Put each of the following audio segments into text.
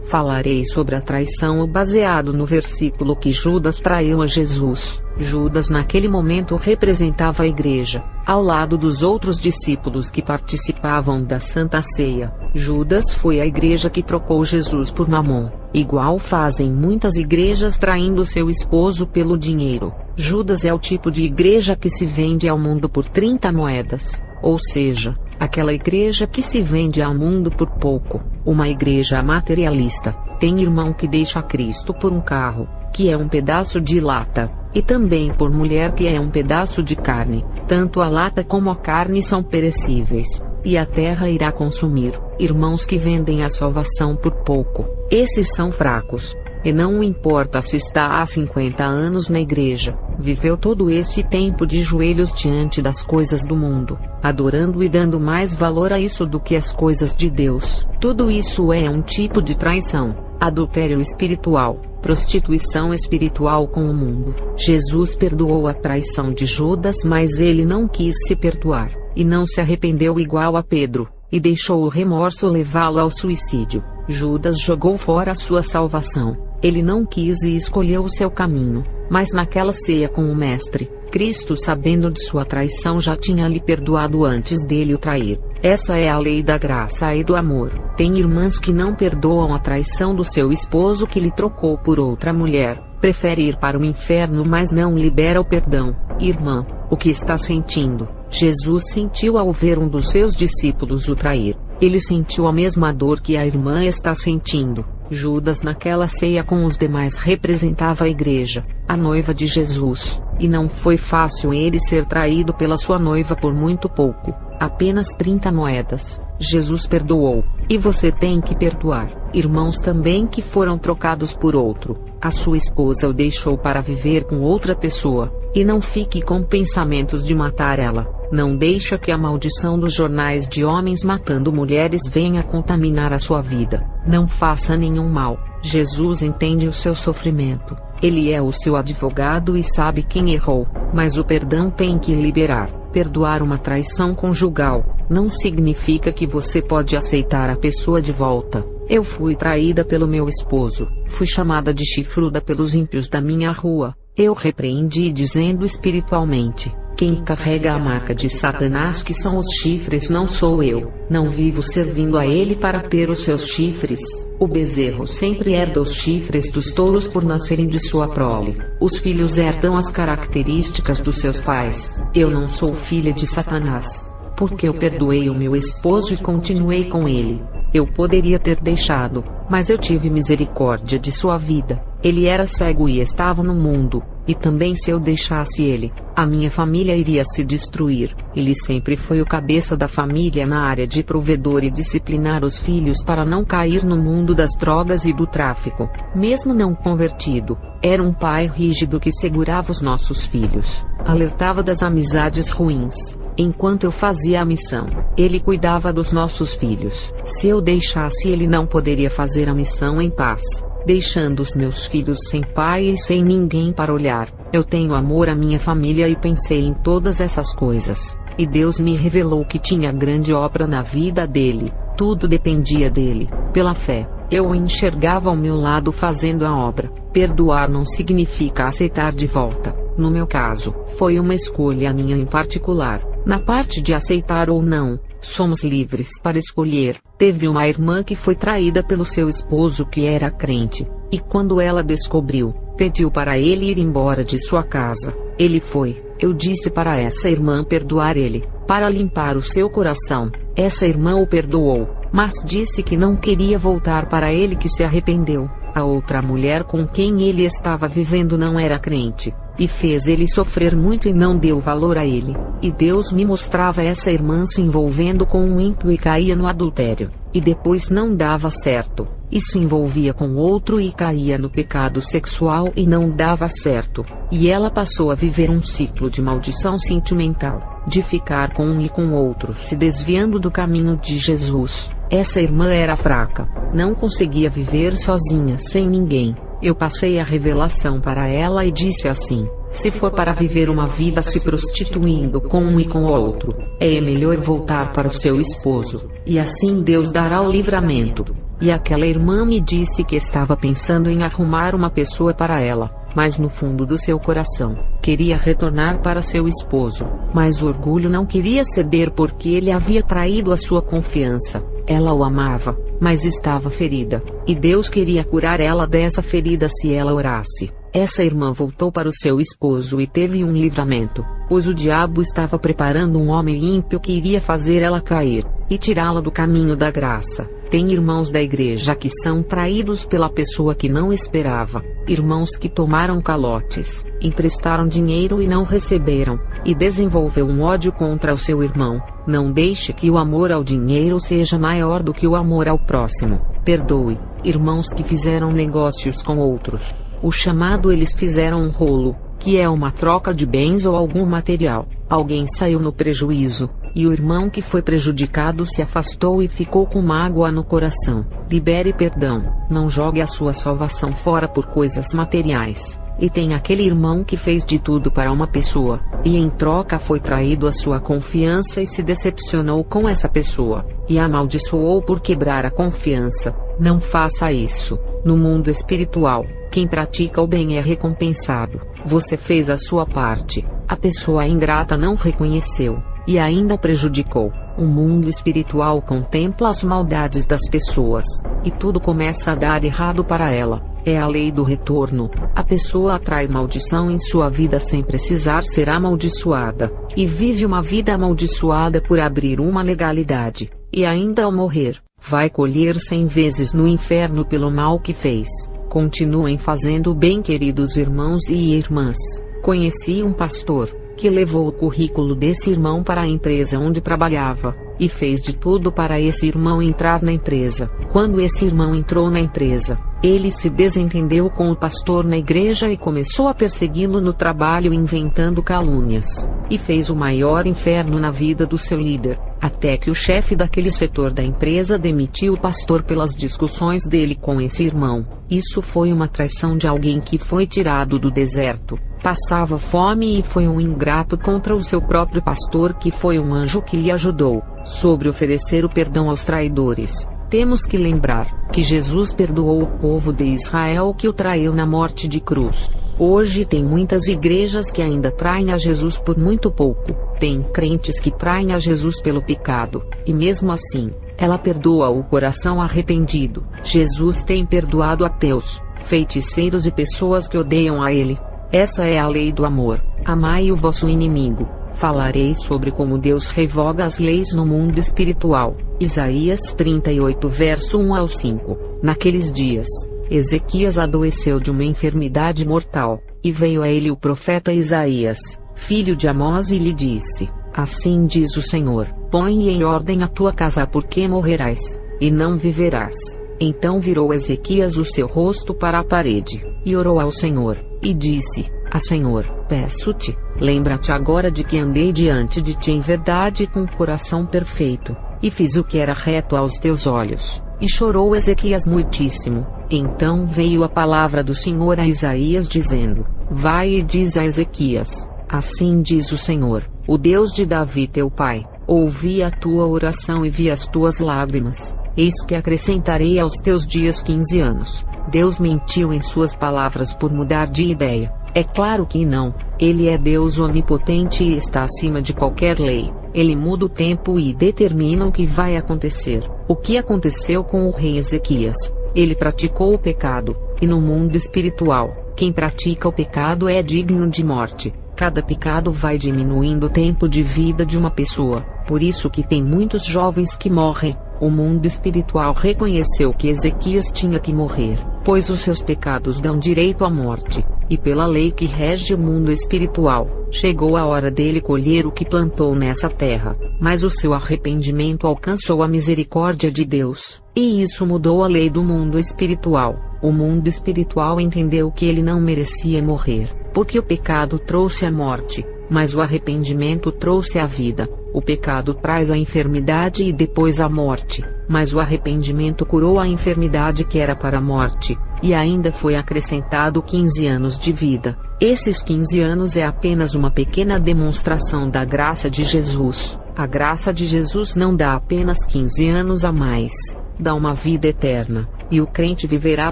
Falarei sobre a traição baseado no versículo que Judas traiu a Jesus. Judas naquele momento representava a igreja, ao lado dos outros discípulos que participavam da Santa Ceia. Judas foi a igreja que trocou Jesus por Mamon, igual fazem muitas igrejas traindo seu esposo pelo dinheiro. Judas é o tipo de igreja que se vende ao mundo por 30 moedas, ou seja, aquela igreja que se vende ao mundo por pouco, uma igreja materialista. Tem irmão que deixa Cristo por um carro, que é um pedaço de lata, e também por mulher que é um pedaço de carne. Tanto a lata como a carne são perecíveis, e a terra irá consumir. Irmãos que vendem a salvação por pouco, esses são fracos. E não importa se está há 50 anos na igreja, viveu todo esse tempo de joelhos diante das coisas do mundo, adorando e dando mais valor a isso do que às coisas de Deus. Tudo isso é um tipo de traição, adultério espiritual, prostituição espiritual com o mundo. Jesus perdoou a traição de Judas, mas ele não quis se perdoar, e não se arrependeu igual a Pedro, e deixou o remorso levá-lo ao suicídio. Judas jogou fora a sua salvação. Ele não quis e escolheu o seu caminho, mas naquela ceia com o Mestre, Cristo, sabendo de sua traição, já tinha lhe perdoado antes dele o trair. Essa é a lei da graça e do amor. Tem irmãs que não perdoam a traição do seu esposo que lhe trocou por outra mulher, prefere ir para o inferno, mas não libera o perdão. Irmã, o que está sentindo? Jesus sentiu ao ver um dos seus discípulos o trair. Ele sentiu a mesma dor que a irmã está sentindo. Judas naquela ceia com os demais representava a igreja, a noiva de Jesus, e não foi fácil ele ser traído pela sua noiva por muito pouco, apenas 30 moedas. Jesus perdoou, e você tem que perdoar. Irmãos também que foram trocados por outro, a sua esposa o deixou para viver com outra pessoa, e não fique com pensamentos de matar ela. Não deixa que a maldição dos jornais de homens matando mulheres venha contaminar a sua vida. Não faça nenhum mal. Jesus entende o seu sofrimento. Ele é o seu advogado e sabe quem errou, mas o perdão tem que liberar. Perdoar uma traição conjugal não significa que você pode aceitar a pessoa de volta. Eu fui traída pelo meu esposo, fui chamada de chifruda pelos ímpios da minha rua. Eu repreendi dizendo espiritualmente: quem carrega a marca de Satanás, que são os chifres, não sou eu. Não vivo servindo a ele para ter os seus chifres. O bezerro sempre herda os chifres dos touros por nascerem de sua prole. Os filhos herdam as características dos seus pais. Eu não sou filha de Satanás, porque eu perdoei o meu esposo e continuei com ele. Eu poderia ter deixado, mas eu tive misericórdia de sua vida. Ele era cego e estava no mundo, e também se eu deixasse ele, a minha família iria se destruir. Ele sempre foi o cabeça da família na área de provedor e disciplinar os filhos para não cair no mundo das drogas e do tráfico. Mesmo não convertido, era um pai rígido que segurava os nossos filhos, alertava das amizades ruins. Enquanto eu fazia a missão, ele cuidava dos nossos filhos. Se eu deixasse, ele não poderia fazer a missão em paz, deixando os meus filhos sem pai e sem ninguém para olhar. Eu tenho amor à minha família e pensei em todas essas coisas, e Deus me revelou que tinha grande obra na vida dele. Tudo dependia dele. Pela fé, eu o enxergava ao meu lado fazendo a obra. Perdoar não significa aceitar de volta. No meu caso, foi uma escolha minha em particular. Na parte de aceitar ou não, somos livres para escolher. Teve uma irmã que foi traída pelo seu esposo que era crente, e quando ela descobriu, pediu para ele ir embora de sua casa. Ele foi. Eu disse para essa irmã perdoar ele, para limpar o seu coração. Essa irmã o perdoou, mas disse que não queria voltar para ele, que se arrependeu. A outra mulher com quem ele estava vivendo não era crente, e fez ele sofrer muito e não deu valor a ele. E Deus me mostrava essa irmã se envolvendo com um ímpio e caía no adultério, e depois não dava certo, e se envolvia com outro e caía no pecado sexual e não dava certo, e ela passou a viver um ciclo de maldição sentimental, de ficar com um e com outro, se desviando do caminho de Jesus. Essa irmã era fraca, não conseguia viver sozinha sem ninguém. Eu passei a revelação para ela e disse assim: se for para viver uma vida se prostituindo com um e com o outro, é melhor voltar para o seu esposo, e assim Deus dará o livramento. e aquela irmã me disse que estava pensando em arrumar uma pessoa para ela, mas no fundo do seu coração, queria retornar para seu esposo, mas o orgulho não queria ceder porque ele havia traído a sua confiança. Ela o amava, mas estava ferida, e Deus queria curar ela dessa ferida se ela orasse. Essa irmã voltou para o seu esposo e teve um livramento, pois o diabo estava preparando um homem ímpio que iria fazer ela cair, e tirá-la do caminho da graça. Tem irmãos da igreja que são traídos pela pessoa que não esperava, irmãos que tomaram calotes, emprestaram dinheiro e não receberam, e desenvolveu um ódio contra o seu irmão. Não deixe que o amor ao dinheiro seja maior do que o amor ao próximo. Perdoe, irmãos que fizeram negócios com outros. O chamado eles fizeram um rolo, que é uma troca de bens ou algum material. Alguém saiu no prejuízo, e o irmão que foi prejudicado se afastou e ficou com mágoa no coração. Libere perdão, não jogue a sua salvação fora por coisas materiais. E tem aquele irmão que fez de tudo para uma pessoa, e em troca foi traído a sua confiança e se decepcionou com essa pessoa, e a amaldiçoou por quebrar a confiança. Não faça isso. No mundo espiritual, quem pratica o bem é recompensado. Você fez a sua parte, a pessoa ingrata não reconheceu, e ainda prejudicou. O mundo espiritual contempla as maldades das pessoas, e tudo começa a dar errado para ela. É a lei do retorno. A pessoa atrai maldição em sua vida sem precisar ser amaldiçoada, e vive uma vida amaldiçoada por abrir uma legalidade, e ainda ao morrer, vai colher 100 vezes no inferno pelo mal que fez. Continuem fazendo o bem, queridos irmãos e irmãs. Conheci um pastor que levou o currículo desse irmão para a empresa onde trabalhava, e fez de tudo para esse irmão entrar na empresa. Quando esse irmão entrou na empresa, ele se desentendeu com o pastor na igreja e começou a persegui-lo no trabalho inventando calúnias, e fez o maior inferno na vida do seu líder, até que o chefe daquele setor da empresa demitiu o pastor pelas discussões dele com esse irmão. Isso foi uma traição de alguém que foi tirado do deserto, passava fome e foi um ingrato contra o seu próprio pastor, que foi um anjo que lhe ajudou. Sobre oferecer o perdão aos traidores, temos que lembrar que Jesus perdoou o povo de Israel que o traiu na morte de cruz. Hoje tem muitas igrejas que ainda traem a Jesus por muito pouco. Tem crentes que traem a Jesus pelo pecado, e mesmo assim, ela perdoa o coração arrependido. Jesus tem perdoado ateus, feiticeiros e pessoas que odeiam a ele. Essa é a lei do amor. Amai o vosso inimigo. Falarei sobre como Deus revoga as leis no mundo espiritual. Isaías 38 verso 1 ao 5. Naqueles dias, Ezequias adoeceu de uma enfermidade mortal, e veio a ele o profeta Isaías, filho de Amós, e lhe disse: Assim diz o Senhor, põe em ordem a tua casa, porque morrerás, e não viverás. Então virou Ezequias o seu rosto para a parede, e orou ao Senhor, e disse: Senhor, peço-te, lembra-te agora de que andei diante de ti em verdade e com coração perfeito, e fiz o que era reto aos teus olhos. E chorou Ezequias muitíssimo. Então veio a palavra do Senhor a Isaías dizendo: Vai e diz a Ezequias: Assim diz o Senhor, o Deus de Davi teu pai, ouvi a tua oração e vi as tuas lágrimas. Eis que acrescentarei aos teus dias 15 anos. Deus mentiu em suas palavras por mudar de ideia? É claro que não. Ele é Deus onipotente e está acima de qualquer lei. Ele muda o tempo e determina o que vai acontecer. O que aconteceu com o rei Ezequias? Ele praticou o pecado, e no mundo espiritual, quem pratica o pecado é digno de morte. Cada pecado vai diminuindo o tempo de vida de uma pessoa. Por isso que tem muitos jovens que morrem. O mundo espiritual reconheceu que Ezequias tinha que morrer, pois os seus pecados dão direito à morte, e pela lei que rege o mundo espiritual, chegou a hora dele colher o que plantou nessa terra. Mas o seu arrependimento alcançou a misericórdia de Deus, e isso mudou a lei do mundo espiritual. O mundo espiritual entendeu que ele não merecia morrer, porque o pecado trouxe a morte, mas o arrependimento trouxe a vida. O pecado traz a enfermidade e depois a morte, mas o arrependimento curou a enfermidade que era para a morte, e ainda foi acrescentado 15 anos de vida. Esses 15 anos é apenas uma pequena demonstração da graça de Jesus. A graça de Jesus não dá apenas 15 anos a mais, dá uma vida eterna, e o crente viverá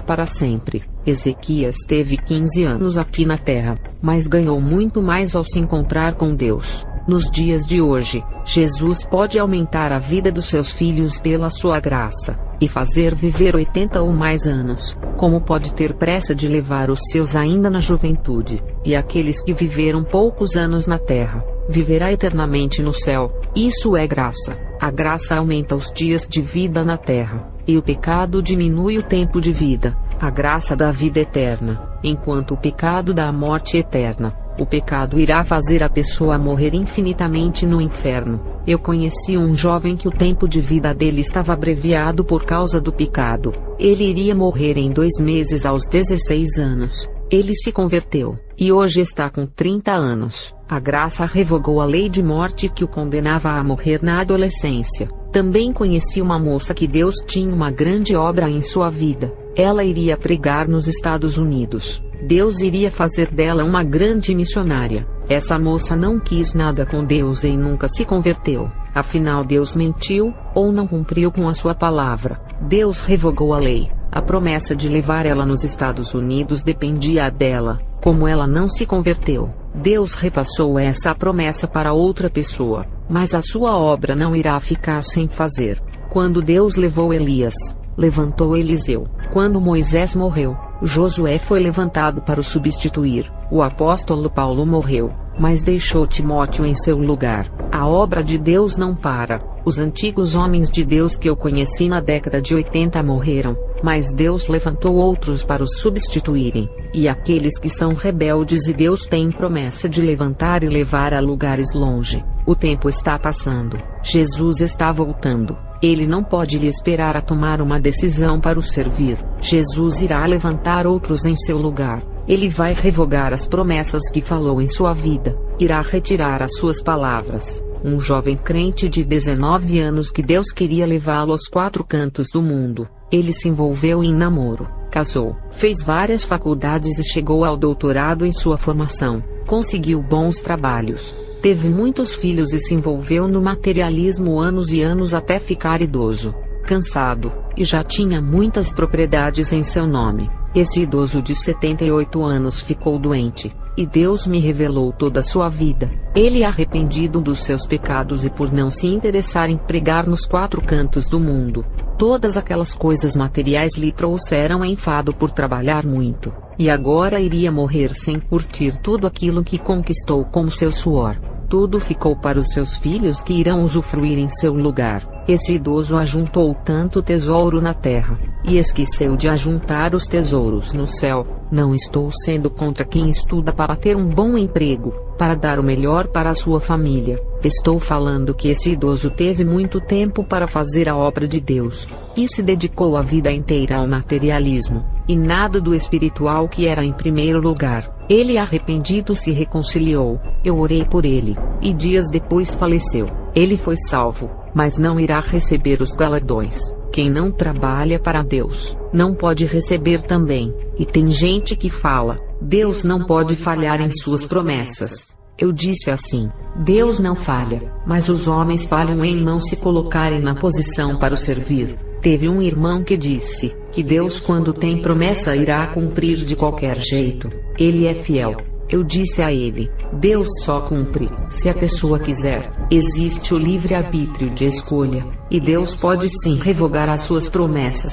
para sempre. Ezequias teve 15 anos aqui na terra, mas ganhou muito mais ao se encontrar com Deus. Nos dias de hoje, Jesus pode aumentar a vida dos seus filhos pela sua graça, e fazer viver 80 ou mais anos, como pode ter pressa de levar os seus ainda na juventude, e aqueles que viveram poucos anos na terra, viverá eternamente no céu. Isso é graça. A graça aumenta os dias de vida na terra, e o pecado diminui o tempo de vida. A graça dá vida eterna, enquanto o pecado dá a morte eterna. O pecado irá fazer a pessoa morrer infinitamente no inferno. Eu conheci um jovem que o tempo de vida dele estava abreviado por causa do pecado. Ele iria morrer em 2 meses aos 16 anos. Ele se converteu, e hoje está com 30 anos. A graça revogou a lei de morte que o condenava a morrer na adolescência. Também conheci uma moça que Deus tinha uma grande obra em sua vida. Ela iria pregar nos Estados Unidos. Deus iria fazer dela uma grande missionária. Essa moça não quis nada com Deus e nunca se converteu. Afinal, Deus mentiu, ou não cumpriu com a sua palavra. Deus revogou a lei. A promessa de levar ela nos Estados Unidos dependia dela. Como ela não se converteu, Deus repassou essa promessa para outra pessoa. Mas a sua obra não irá ficar sem fazer. Quando Deus levou Elias, levantou Eliseu. Quando Moisés morreu, Josué foi levantado para o substituir. O apóstolo Paulo morreu, mas deixou Timóteo em seu lugar. A obra de Deus não para. Os antigos homens de Deus que eu conheci na década de 80 morreram, mas Deus levantou outros para os substituírem. E aqueles que são rebeldes, e Deus tem promessa de levantar e levar a lugares longe. O tempo está passando. Jesus está voltando. Ele não pode lhe esperar a tomar uma decisão para o servir. Jesus irá levantar outros em seu lugar. Ele vai revogar as promessas que falou em sua vida. Irá retirar as suas palavras. Um jovem crente de 19 anos que Deus queria levá-lo aos 4 cantos do mundo. Ele se envolveu em namoro, casou, fez várias faculdades e chegou ao doutorado em sua formação. Conseguiu bons trabalhos. Teve muitos filhos e se envolveu no materialismo anos e anos até ficar idoso, cansado, e já tinha muitas propriedades em seu nome. Esse idoso de 78 anos ficou doente, e Deus me revelou toda a sua vida. Ele arrependido dos seus pecados e por não se interessar em pregar nos 4 cantos do mundo. Todas aquelas coisas materiais lhe trouxeram enfado por trabalhar muito, e agora iria morrer sem curtir tudo aquilo que conquistou com seu suor. Tudo ficou para os seus filhos que irão usufruir em seu lugar. Esse idoso ajuntou tanto tesouro na terra, e esqueceu de ajuntar os tesouros no céu. Não estou sendo contra quem estuda para ter um bom emprego, para dar o melhor para a sua família. Estou falando que esse idoso teve muito tempo para fazer a obra de Deus, e se dedicou a vida inteira ao materialismo, e nada do espiritual que era em primeiro lugar. Ele arrependido se reconciliou. Eu orei por ele, e dias depois faleceu. Ele foi salvo, mas não irá receber os galardões. Quem não trabalha para Deus, não pode receber também. E tem gente que fala, Deus não pode falhar em suas promessas. Eu disse assim, Deus não falha, mas os homens falham em não se colocarem na posição para o servir. Teve um irmão que disse, que Deus quando tem promessa irá cumprir de qualquer jeito. Ele é fiel. Eu disse a ele, Deus só cumpre, se a pessoa quiser. Existe o livre-arbítrio de escolha, e Deus pode sim revogar as suas promessas.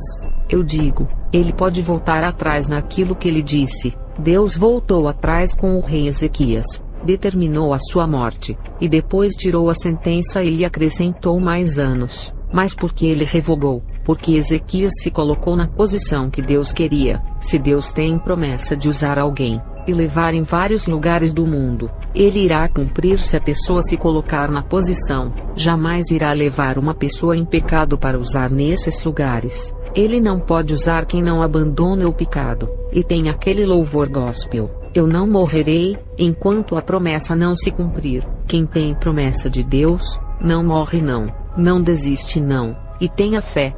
Eu digo, ele pode voltar atrás naquilo que ele disse. Deus voltou atrás com o rei Ezequias, determinou a sua morte, e depois tirou a sentença e lhe acrescentou mais anos. Mas por que ele revogou? Porque Ezequias se colocou na posição que Deus queria. Se Deus tem promessa de usar alguém e levar em vários lugares do mundo, ele irá cumprir se a pessoa se colocar na posição. Jamais irá levar uma pessoa em pecado para usar nesses lugares. Ele não pode usar quem não abandona o pecado. E tem aquele louvor gospel, eu não morrerei, enquanto a promessa não se cumprir. Quem tem promessa de Deus, não morre não desiste não. E tem a fé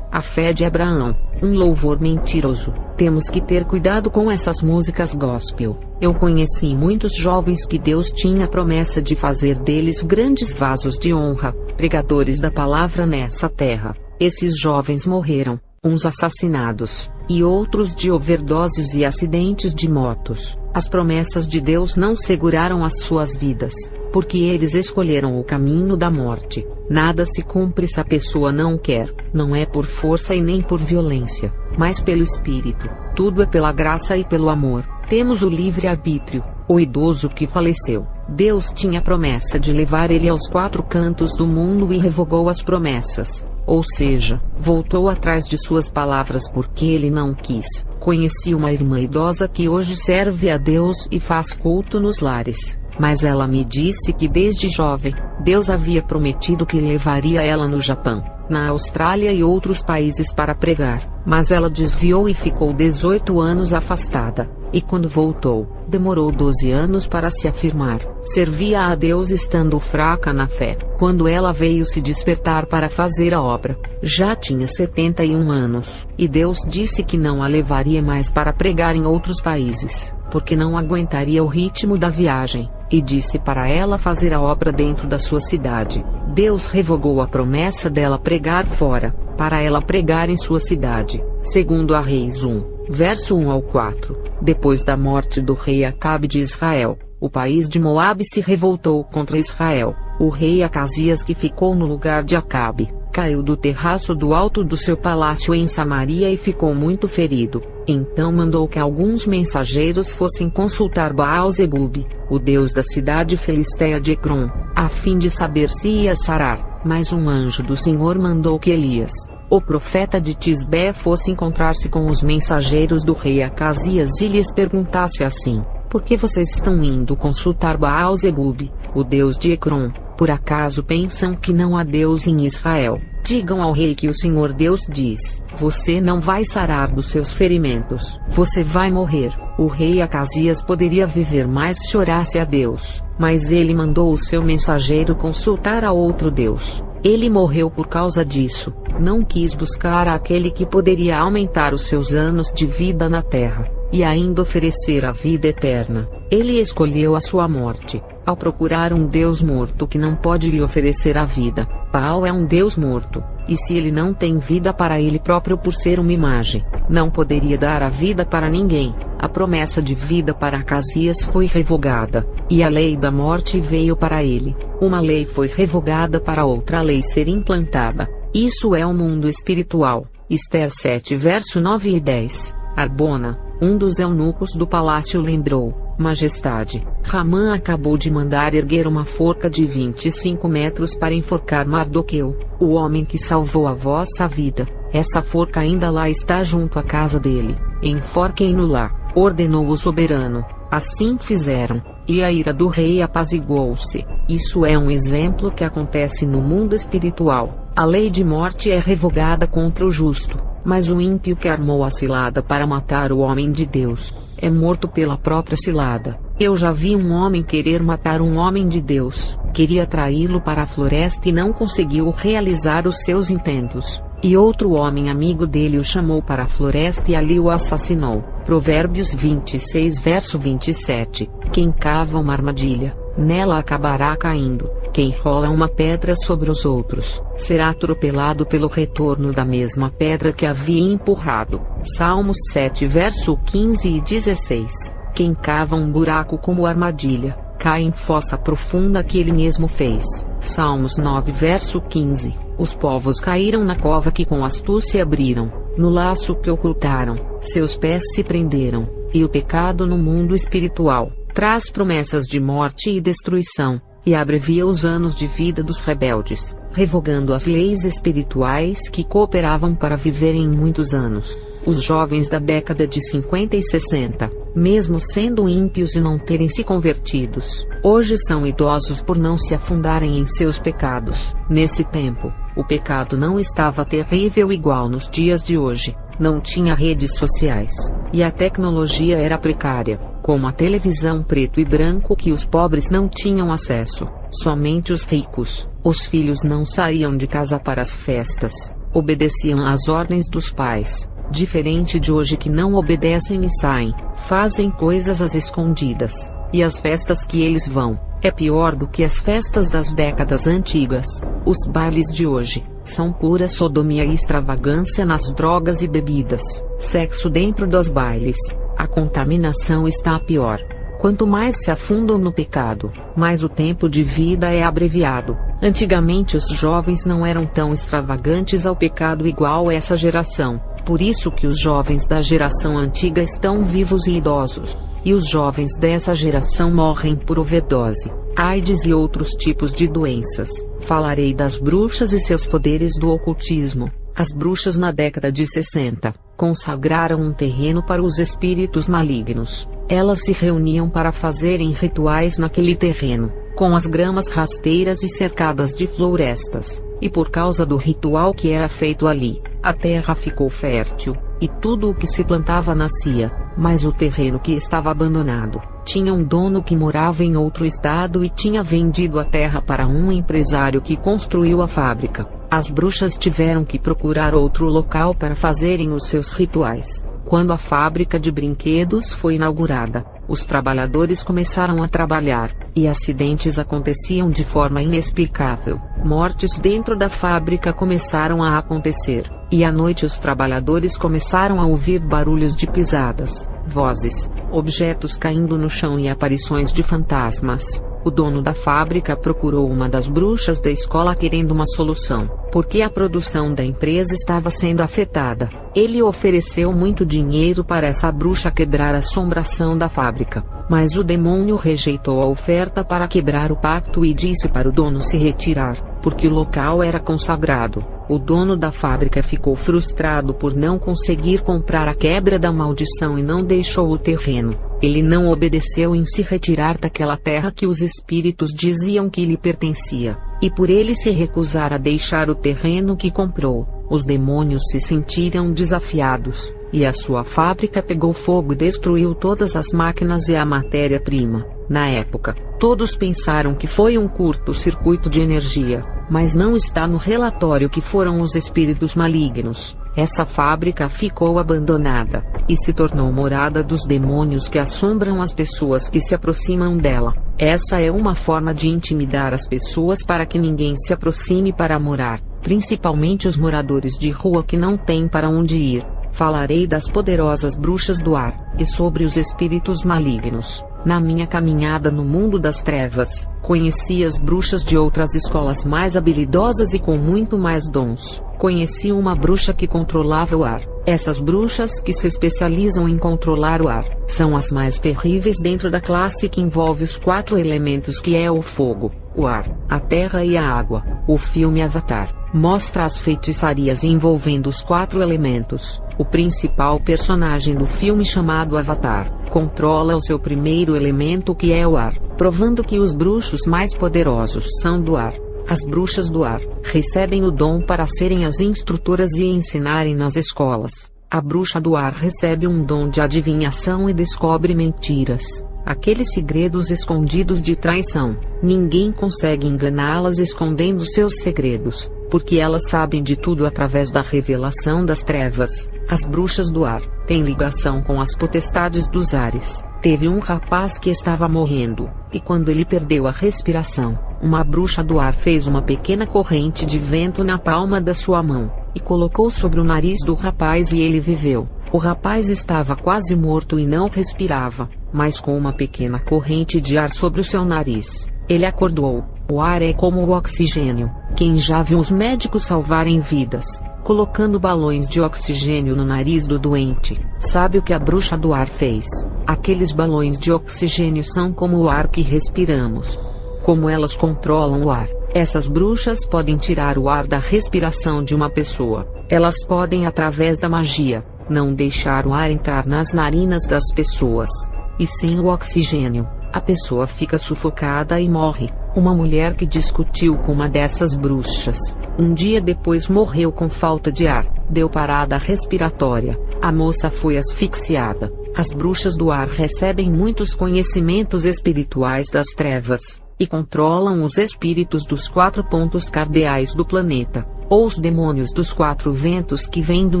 de Abraão, um louvor mentiroso. Temos que ter cuidado com essas músicas gospel. Eu conheci muitos jovens que Deus tinha promessa de fazer deles grandes vasos de honra, pregadores da palavra nessa terra. Esses jovens morreram, uns assassinados, e outros de overdoses e acidentes de motos. As promessas de Deus não seguraram as suas vidas, porque eles escolheram o caminho da morte. Nada se cumpre se a pessoa não quer, não é por força e nem por violência, mas pelo Espírito. Tudo é pela graça e pelo amor. Temos o livre-arbítrio. O idoso que faleceu, Deus tinha promessa de levar ele aos 4 cantos do mundo e revogou as promessas. Ou seja, voltou atrás de suas palavras porque ele não quis. Conheci uma irmã idosa que hoje serve a Deus e faz culto nos lares. Mas ela me disse que desde jovem, Deus havia prometido que levaria ela no Japão, na Austrália e outros países para pregar. Mas ela desviou e ficou 18 anos afastada. E quando voltou, demorou 12 anos para se afirmar. Servia a Deus estando fraca na fé. Quando ela veio se despertar para fazer a obra, já tinha 71 anos. E Deus disse que não a levaria mais para pregar em outros países, porque não aguentaria o ritmo da viagem. E disse para ela fazer a obra dentro da sua cidade. Deus revogou a promessa dela pregar fora, para ela pregar em sua cidade. Segundo a Reis 1, verso 1 ao 4. Depois da morte do rei Acabe de Israel, o país de Moabe se revoltou contra Israel. O rei Acasias, que ficou no lugar de Acabe, caiu do terraço do alto do seu palácio em Samaria e ficou muito ferido. Então mandou que alguns mensageiros fossem consultar Baal-zebub, o deus da cidade filisteia de Ecrom, a fim de saber se ia sarar. Mas um anjo do Senhor mandou que Elias, o profeta de Tisbé, fosse encontrar-se com os mensageiros do rei Acasias e lhes perguntasse assim: por que vocês estão indo consultar Baal-zebub, o deus de Ecrom? Por acaso pensam que não há Deus em Israel? Digam ao rei que o Senhor Deus diz: você não vai sarar dos seus ferimentos, você vai morrer. O rei Acasias poderia viver mais se orasse a Deus, mas ele mandou o seu mensageiro consultar a outro Deus. Ele morreu por causa disso. Não quis buscar aquele que poderia aumentar os seus anos de vida na terra, e ainda oferecer a vida eterna. Ele escolheu a sua morte, ao procurar um Deus morto que não pode lhe oferecer a vida. Baal é um Deus morto, e se ele não tem vida para ele próprio por ser uma imagem, não poderia dar a vida para ninguém. A promessa de vida para Acasias foi revogada, e a lei da morte veio para ele. Uma lei foi revogada para outra lei ser implantada. Isso é o mundo espiritual. Ester 7 verso 9 e 10. Arbona, um dos eunucos do palácio, lembrou: Majestade, Ramã acabou de mandar erguer uma forca de 25 metros para enforcar Mardoqueu, o homem que salvou a vossa vida. Essa forca ainda lá está junto à casa dele. Enforquem-no lá, ordenou o soberano. Assim fizeram, e a ira do rei apaziguou-se. Isso é um exemplo que acontece no mundo espiritual. A lei de morte é revogada contra o justo, mas o ímpio que armou a cilada para matar o homem de Deus é morto pela própria cilada. Eu já vi um homem querer matar um homem de Deus. Queria traí-lo para a floresta e não conseguiu realizar os seus intentos. E outro homem amigo dele o chamou para a floresta e ali o assassinou. Provérbios 26 verso 27. Quem cava uma armadilha, nela acabará caindo. Quem rola uma pedra sobre os outros, será atropelado pelo retorno da mesma pedra que havia empurrado. Salmos 7 verso 15 e 16. Quem cava um buraco como armadilha, cai em fossa profunda que ele mesmo fez. Salmos 9 verso 15. Os povos caíram na cova que com astúcia abriram, no laço que ocultaram, seus pés se prenderam. E o pecado no mundo espiritual traz promessas de morte e destruição, e abrevia os anos de vida dos rebeldes, revogando as leis espirituais que cooperavam para viverem muitos anos. Os jovens da década de 50 e 60, mesmo sendo ímpios e não terem se convertidos, hoje são idosos por não se afundarem em seus pecados. Nesse tempo, o pecado não estava terrível igual nos dias de hoje. Não tinha redes sociais, e a tecnologia era precária, como a televisão preto e branco que os pobres não tinham acesso, somente os ricos. Os filhos não saíam de casa para as festas, obedeciam às ordens dos pais, diferente de hoje que não obedecem e saem, fazem coisas às escondidas, e as festas que eles vão, É pior do que as festas das décadas antigas. Os bailes de hoje são pura sodomia e extravagância nas drogas e bebidas, sexo dentro dos bailes. A contaminação está pior. Quanto mais se afundam no pecado, mais o tempo de vida é abreviado. Antigamente os jovens não eram tão extravagantes ao pecado igual essa geração. Por isso que os jovens da geração antiga estão vivos e idosos. E os jovens dessa geração morrem por overdose, AIDS e outros tipos de doenças. Falarei das bruxas e seus poderes do ocultismo. As bruxas na década de 60 consagraram um terreno para os espíritos malignos. Elas se reuniam para fazerem rituais naquele terreno, com as gramas rasteiras e cercadas de florestas. E por causa do ritual que era feito ali, a terra ficou fértil, e tudo o que se plantava nascia. Mas o terreno que estava abandonado tinha um dono que morava em outro estado e tinha vendido a terra para um empresário que construiu a fábrica. As bruxas tiveram que procurar outro local para fazerem os seus rituais. Quando a fábrica de brinquedos foi inaugurada, os trabalhadores começaram a trabalhar, e acidentes aconteciam de forma inexplicável. Mortes dentro da fábrica começaram a acontecer, e à noite os trabalhadores começaram a ouvir barulhos de pisadas, vozes, objetos caindo no chão e aparições de fantasmas. O dono da fábrica procurou uma das bruxas da escola querendo uma solução, porque a produção da empresa estava sendo afetada. Ele ofereceu muito dinheiro para essa bruxa quebrar a assombração da fábrica, mas o demônio rejeitou a oferta para quebrar o pacto e disse para o dono se retirar, porque o local era consagrado. O dono da fábrica ficou frustrado por não conseguir comprar a quebra da maldição e não deixou o terreno. Ele não obedeceu em se retirar daquela terra que os espíritos diziam que lhe pertencia, e por ele se recusar a deixar o terreno que comprou, os demônios se sentiram desafiados, e a sua fábrica pegou fogo e destruiu todas as máquinas e a matéria-prima. Na época, todos pensaram que foi um curto-circuito de energia, mas não está no relatório que foram os espíritos malignos. Essa fábrica ficou abandonada, e se tornou morada dos demônios que assombram as pessoas que se aproximam dela. Essa é uma forma de intimidar as pessoas para que ninguém se aproxime para morar, principalmente os moradores de rua que não têm para onde ir. Falarei das poderosas bruxas do ar, e sobre os espíritos malignos. Na minha caminhada no mundo das trevas, conheci as bruxas de outras escolas mais habilidosas e com muito mais dons. Conheci uma bruxa que controlava o ar. Essas bruxas que se especializam em controlar o ar, são as mais terríveis dentro da classe que envolve os 4 elementos que é o fogo, o ar, a terra e a água. O filme Avatar mostra as feitiçarias envolvendo os 4 elementos. O principal personagem do filme, chamado Avatar, controla o seu primeiro elemento, que é o ar, provando que os bruxos mais poderosos são do ar. As bruxas do ar recebem o dom para serem as instrutoras e ensinarem nas escolas. A bruxa do ar recebe um dom de adivinhação e descobre mentiras, aqueles segredos escondidos de traição. Ninguém consegue enganá-las escondendo seus segredos, porque elas sabem de tudo através da revelação das trevas. As bruxas do ar têm ligação com as potestades dos ares. Teve um rapaz que estava morrendo, e quando ele perdeu a respiração, uma bruxa do ar fez uma pequena corrente de vento na palma da sua mão, e colocou sobre o nariz do rapaz, e ele viveu. O rapaz estava quase morto e não respirava, mas com uma pequena corrente de ar sobre o seu nariz, ele acordou. O ar é como o oxigênio. Quem já viu os médicos salvarem vidas, colocando balões de oxigênio no nariz do doente, sabe o que a bruxa do ar fez. Aqueles balões de oxigênio são como o ar que respiramos. Como elas controlam o ar, essas bruxas podem tirar o ar da respiração de uma pessoa. Elas podem, através da magia, não deixar o ar entrar nas narinas das pessoas. E sem o oxigênio, a pessoa fica sufocada e morre. Uma mulher que discutiu com uma dessas bruxas, um dia depois morreu com falta de ar, deu parada respiratória. A moça foi asfixiada. As bruxas do ar recebem muitos conhecimentos espirituais das trevas, e controlam os espíritos dos 4 pontos cardeais do planeta, ou os demônios dos 4 ventos que vêm do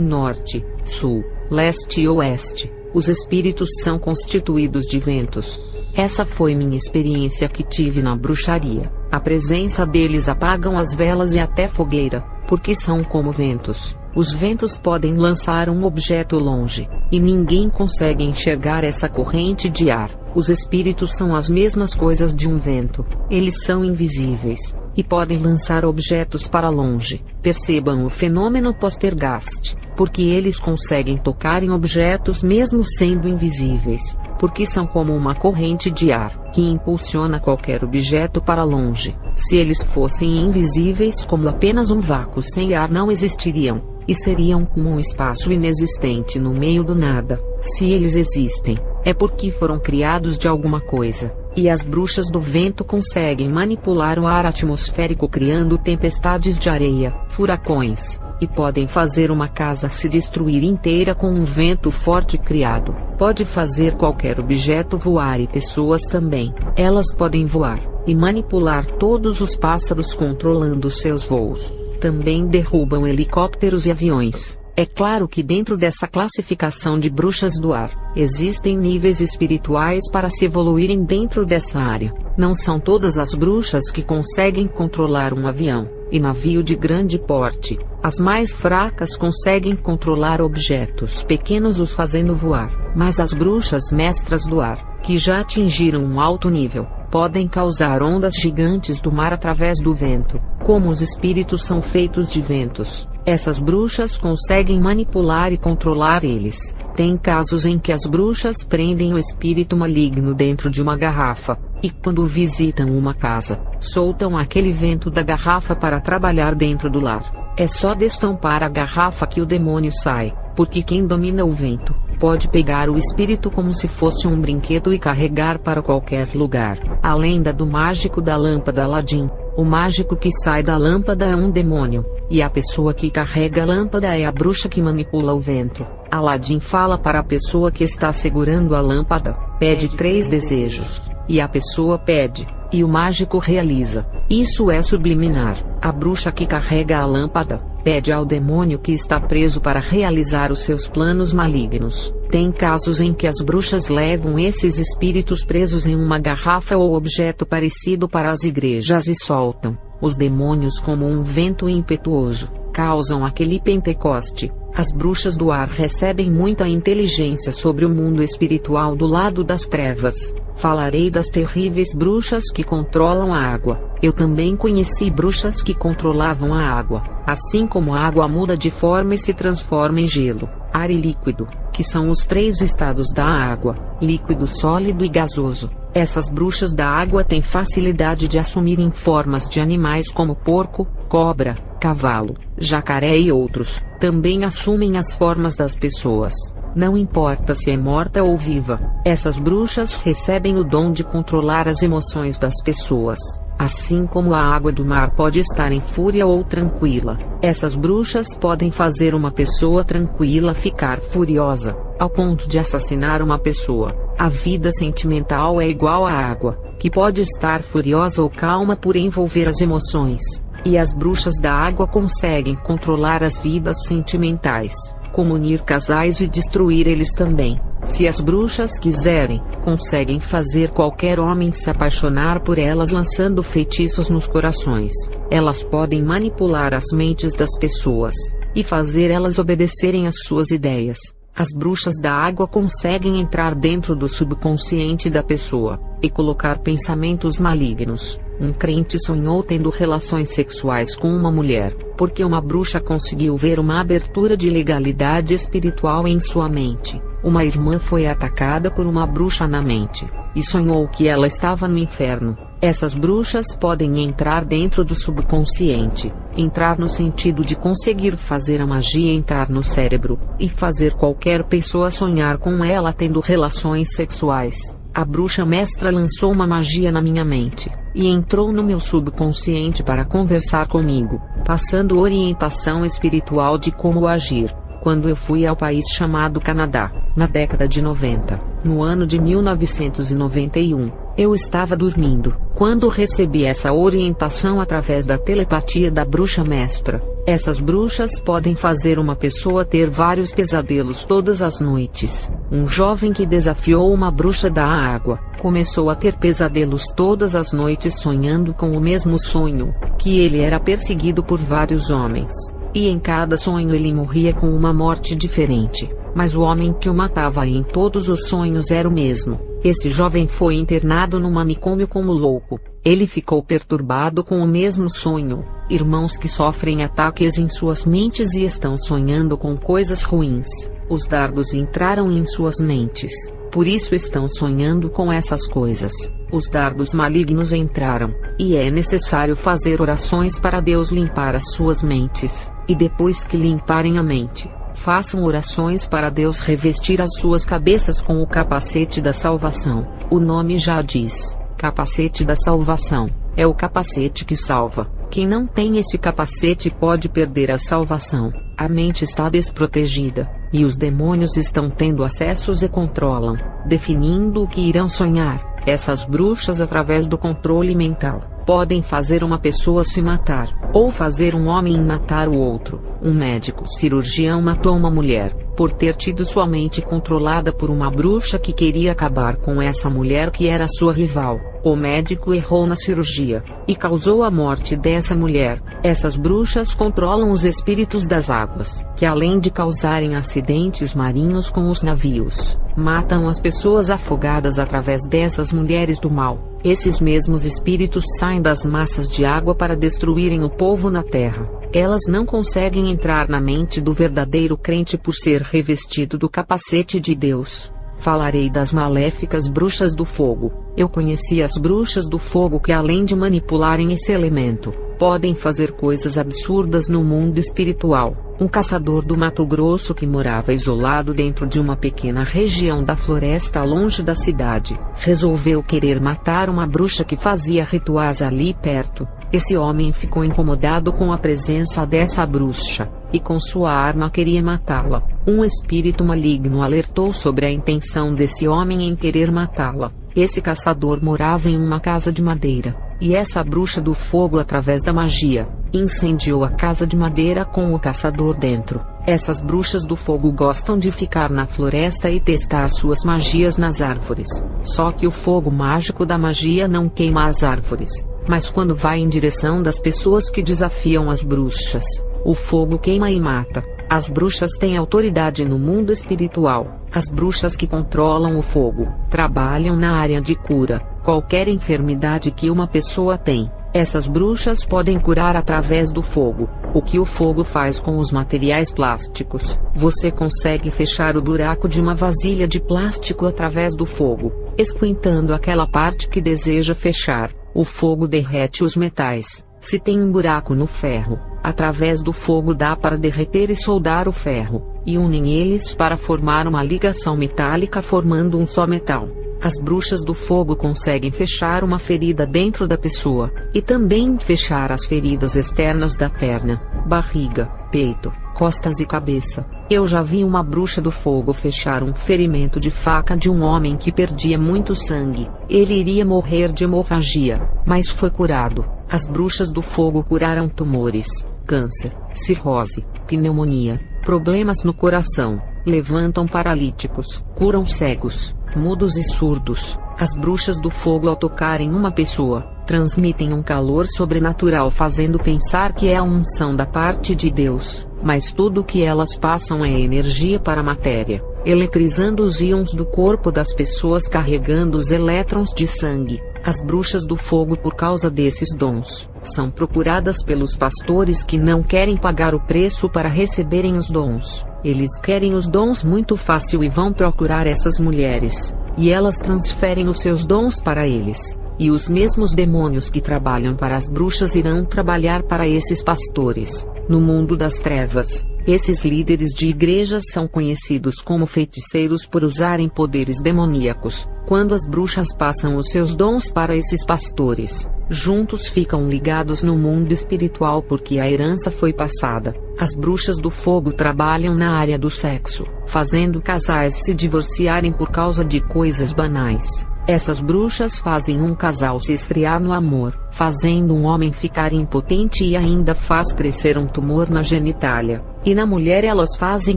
norte, sul, leste e oeste. Os espíritos são constituídos de ventos. Essa foi minha experiência que tive na bruxaria. A presença deles apagam as velas e até fogueira, porque são como ventos. Os ventos podem lançar um objeto longe, e ninguém consegue enxergar essa corrente de ar. Os espíritos são as mesmas coisas de um vento. Eles são invisíveis, e podem lançar objetos para longe. Percebam o fenômeno poltergeist, porque eles conseguem tocar em objetos mesmo sendo invisíveis, porque são como uma corrente de ar, que impulsiona qualquer objeto para longe. Se eles fossem invisíveis como apenas um vácuo sem ar, não existiriam, e seriam como um espaço inexistente no meio do nada. Se eles existem, é porque foram criados de alguma coisa, e as bruxas do vento conseguem manipular o ar atmosférico criando tempestades de areia, furacões, e podem fazer uma casa se destruir inteira com um vento forte criado. Pode fazer qualquer objeto voar e pessoas também. Elas podem voar, e manipular todos os pássaros controlando seus voos. Também derrubam helicópteros e aviões. É claro que dentro dessa classificação de bruxas do ar, existem níveis espirituais para se evoluírem dentro dessa área. Não são todas as bruxas que conseguem controlar um avião e navio de grande porte. As mais fracas conseguem controlar objetos pequenos os fazendo voar. Mas as bruxas mestras do ar, que já atingiram um alto nível, podem causar ondas gigantes do mar através do vento. Como os espíritos são feitos de ventos, essas bruxas conseguem manipular e controlar eles. Tem casos em que as bruxas prendem o espírito maligno dentro de uma garrafa, e quando visitam uma casa, soltam aquele vento da garrafa para trabalhar dentro do lar. É só destampar a garrafa que o demônio sai, porque quem domina o vento pode pegar o espírito como se fosse um brinquedo e carregar para qualquer lugar. A lenda do mágico da lâmpada Aladim. O mágico que sai da lâmpada é um demônio, e a pessoa que carrega a lâmpada é a bruxa que manipula o vento. Aladim fala para a pessoa que está segurando a lâmpada: pede 3 desejos, e a pessoa pede, e o mágico realiza. Isso é subliminar. A bruxa que carrega a lâmpada pede ao demônio que está preso para realizar os seus planos malignos. Tem casos em que as bruxas levam esses espíritos presos em uma garrafa ou objeto parecido para as igrejas e soltam os demônios como um vento impetuoso. Causam aquele Pentecoste. As bruxas do ar recebem muita inteligência sobre o mundo espiritual do lado das trevas. Falarei das terríveis bruxas que controlam a água. Eu também conheci bruxas que controlavam a água. Assim como a água muda de forma e se transforma em gelo, ar e líquido, que são os 3 estados da água: líquido, sólido e gasoso. Essas bruxas da água têm facilidade de assumirem formas de animais como porco, cobra, cavalo, jacaré e outros. Também assumem as formas das pessoas. Não importa se é morta ou viva, essas bruxas recebem o dom de controlar as emoções das pessoas. Assim como a água do mar pode estar em fúria ou tranquila, essas bruxas podem fazer uma pessoa tranquila ficar furiosa, ao ponto de assassinar uma pessoa. A vida sentimental é igual à água, que pode estar furiosa ou calma por envolver as emoções. E as bruxas da água conseguem controlar as vidas sentimentais, como unir casais e destruir eles também. Se as bruxas quiserem, conseguem fazer qualquer homem se apaixonar por elas lançando feitiços nos corações. Elas podem manipular as mentes das pessoas e fazer elas obedecerem às suas ideias. As bruxas da água conseguem entrar dentro do subconsciente da pessoa e colocar pensamentos malignos. Um crente sonhou tendo relações sexuais com uma mulher, porque uma bruxa conseguiu ver uma abertura de legalidade espiritual em sua mente. Uma irmã foi atacada por uma bruxa na mente, e sonhou que ela estava no inferno. Essas bruxas podem entrar dentro do subconsciente, entrar no sentido de conseguir fazer a magia entrar no cérebro, e fazer qualquer pessoa sonhar com ela tendo relações sexuais. A bruxa mestra lançou uma magia na minha mente, e entrou no meu subconsciente para conversar comigo, passando orientação espiritual de como agir. Quando eu fui ao país chamado Canadá, na década de 90, no ano de 1991, Eu estava dormindo, quando recebi essa orientação através da telepatia da bruxa mestra. Essas bruxas podem fazer uma pessoa ter vários pesadelos todas as noites. Um jovem que desafiou uma bruxa da água, começou a ter pesadelos todas as noites sonhando com o mesmo sonho, que ele era perseguido por vários homens. E em cada sonho ele morria com uma morte diferente, mas o homem que o matava em todos os sonhos era o mesmo. Esse jovem foi internado no manicômio como louco. Ele ficou perturbado com o mesmo sonho. Irmãos que sofrem ataques em suas mentes e estão sonhando com coisas ruins. Os dardos entraram em suas mentes, por isso estão sonhando com essas coisas. Os dardos malignos entraram, e é necessário fazer orações para Deus limpar as suas mentes, e depois que limparem a mente, façam orações para Deus revestir as suas cabeças com o capacete da salvação. O nome já diz, capacete da salvação, é o capacete que salva. Quem não tem esse capacete pode perder a salvação. A mente está desprotegida, e os demônios estão tendo acessos e controlam, definindo o que irão sonhar. Essas bruxas, através do controle mental, podem fazer uma pessoa se matar, ou fazer um homem matar o outro. Um médico cirurgião matou uma mulher, por ter tido sua mente controlada por uma bruxa que queria acabar com essa mulher que era sua rival. O médico errou na cirurgia, e causou a morte dessa mulher. Essas bruxas controlam os espíritos das águas, que além de causarem acidentes marinhos com os navios, matam as pessoas afogadas através dessas mulheres do mal. Esses mesmos espíritos saem das massas de água para destruírem o povo na terra. Elas não conseguem entrar na mente do verdadeiro crente por ser revestido do capacete de Deus. Falarei das maléficas bruxas do fogo. Eu conheci as bruxas do fogo que, além de manipularem esse elemento, podem fazer coisas absurdas no mundo espiritual. Um caçador do Mato Grosso que morava isolado dentro de uma pequena região da floresta longe da cidade, resolveu querer matar uma bruxa que fazia rituais ali perto. Esse homem ficou incomodado com a presença dessa bruxa, e com sua arma queria matá-la. Um espírito maligno alertou sobre a intenção desse homem em querer matá-la. Esse caçador morava em uma casa de madeira, e essa bruxa do fogo, através da magia, incendiou a casa de madeira com o caçador dentro. Essas bruxas do fogo gostam de ficar na floresta e testar suas magias nas árvores. Só que o fogo mágico da magia não queima as árvores, mas quando vai em direção das pessoas que desafiam as bruxas, o fogo queima e mata. As bruxas têm autoridade no mundo espiritual. As bruxas que controlam o fogo trabalham na área de cura. Qualquer enfermidade que uma pessoa tem, essas bruxas podem curar através do fogo. O que o fogo faz com os materiais plásticos? Você consegue fechar o buraco de uma vasilha de plástico através do fogo, esquentando aquela parte que deseja fechar. O fogo derrete os metais. Se tem um buraco no ferro, através do fogo dá para derreter e soldar o ferro, e unem eles para formar uma ligação metálica formando um só metal. As bruxas do fogo conseguem fechar uma ferida dentro da pessoa, e também fechar as feridas externas da perna, barriga, peito, costas e cabeça. Eu já vi uma bruxa do fogo fechar um ferimento de faca de um homem que perdia muito sangue. Ele iria morrer de hemorragia, mas foi curado. As bruxas do fogo curaram tumores, câncer, cirrose, pneumonia, problemas no coração, levantam paralíticos, curam cegos, mudos e surdos. As bruxas do fogo, ao tocarem uma pessoa, transmitem um calor sobrenatural, fazendo pensar que é a unção da parte de Deus, mas tudo o que elas passam é energia para a matéria, eletrizando os íons do corpo das pessoas, carregando os elétrons de sangue. As bruxas do fogo, por causa desses dons, são procuradas pelos pastores que não querem pagar o preço para receberem os dons. Eles querem os dons muito fácil e vão procurar essas mulheres, e elas transferem os seus dons para eles. E os mesmos demônios que trabalham para as bruxas irão trabalhar para esses pastores. No mundo das trevas, esses líderes de igrejas são conhecidos como feiticeiros por usarem poderes demoníacos. Quando as bruxas passam os seus dons para esses pastores, juntos ficam ligados no mundo espiritual porque a herança foi passada. As bruxas do fogo trabalham na área do sexo, fazendo casais se divorciarem por causa de coisas banais. Essas bruxas fazem um casal se esfriar no amor, fazendo um homem ficar impotente e ainda faz crescer um tumor na genitália. E na mulher elas fazem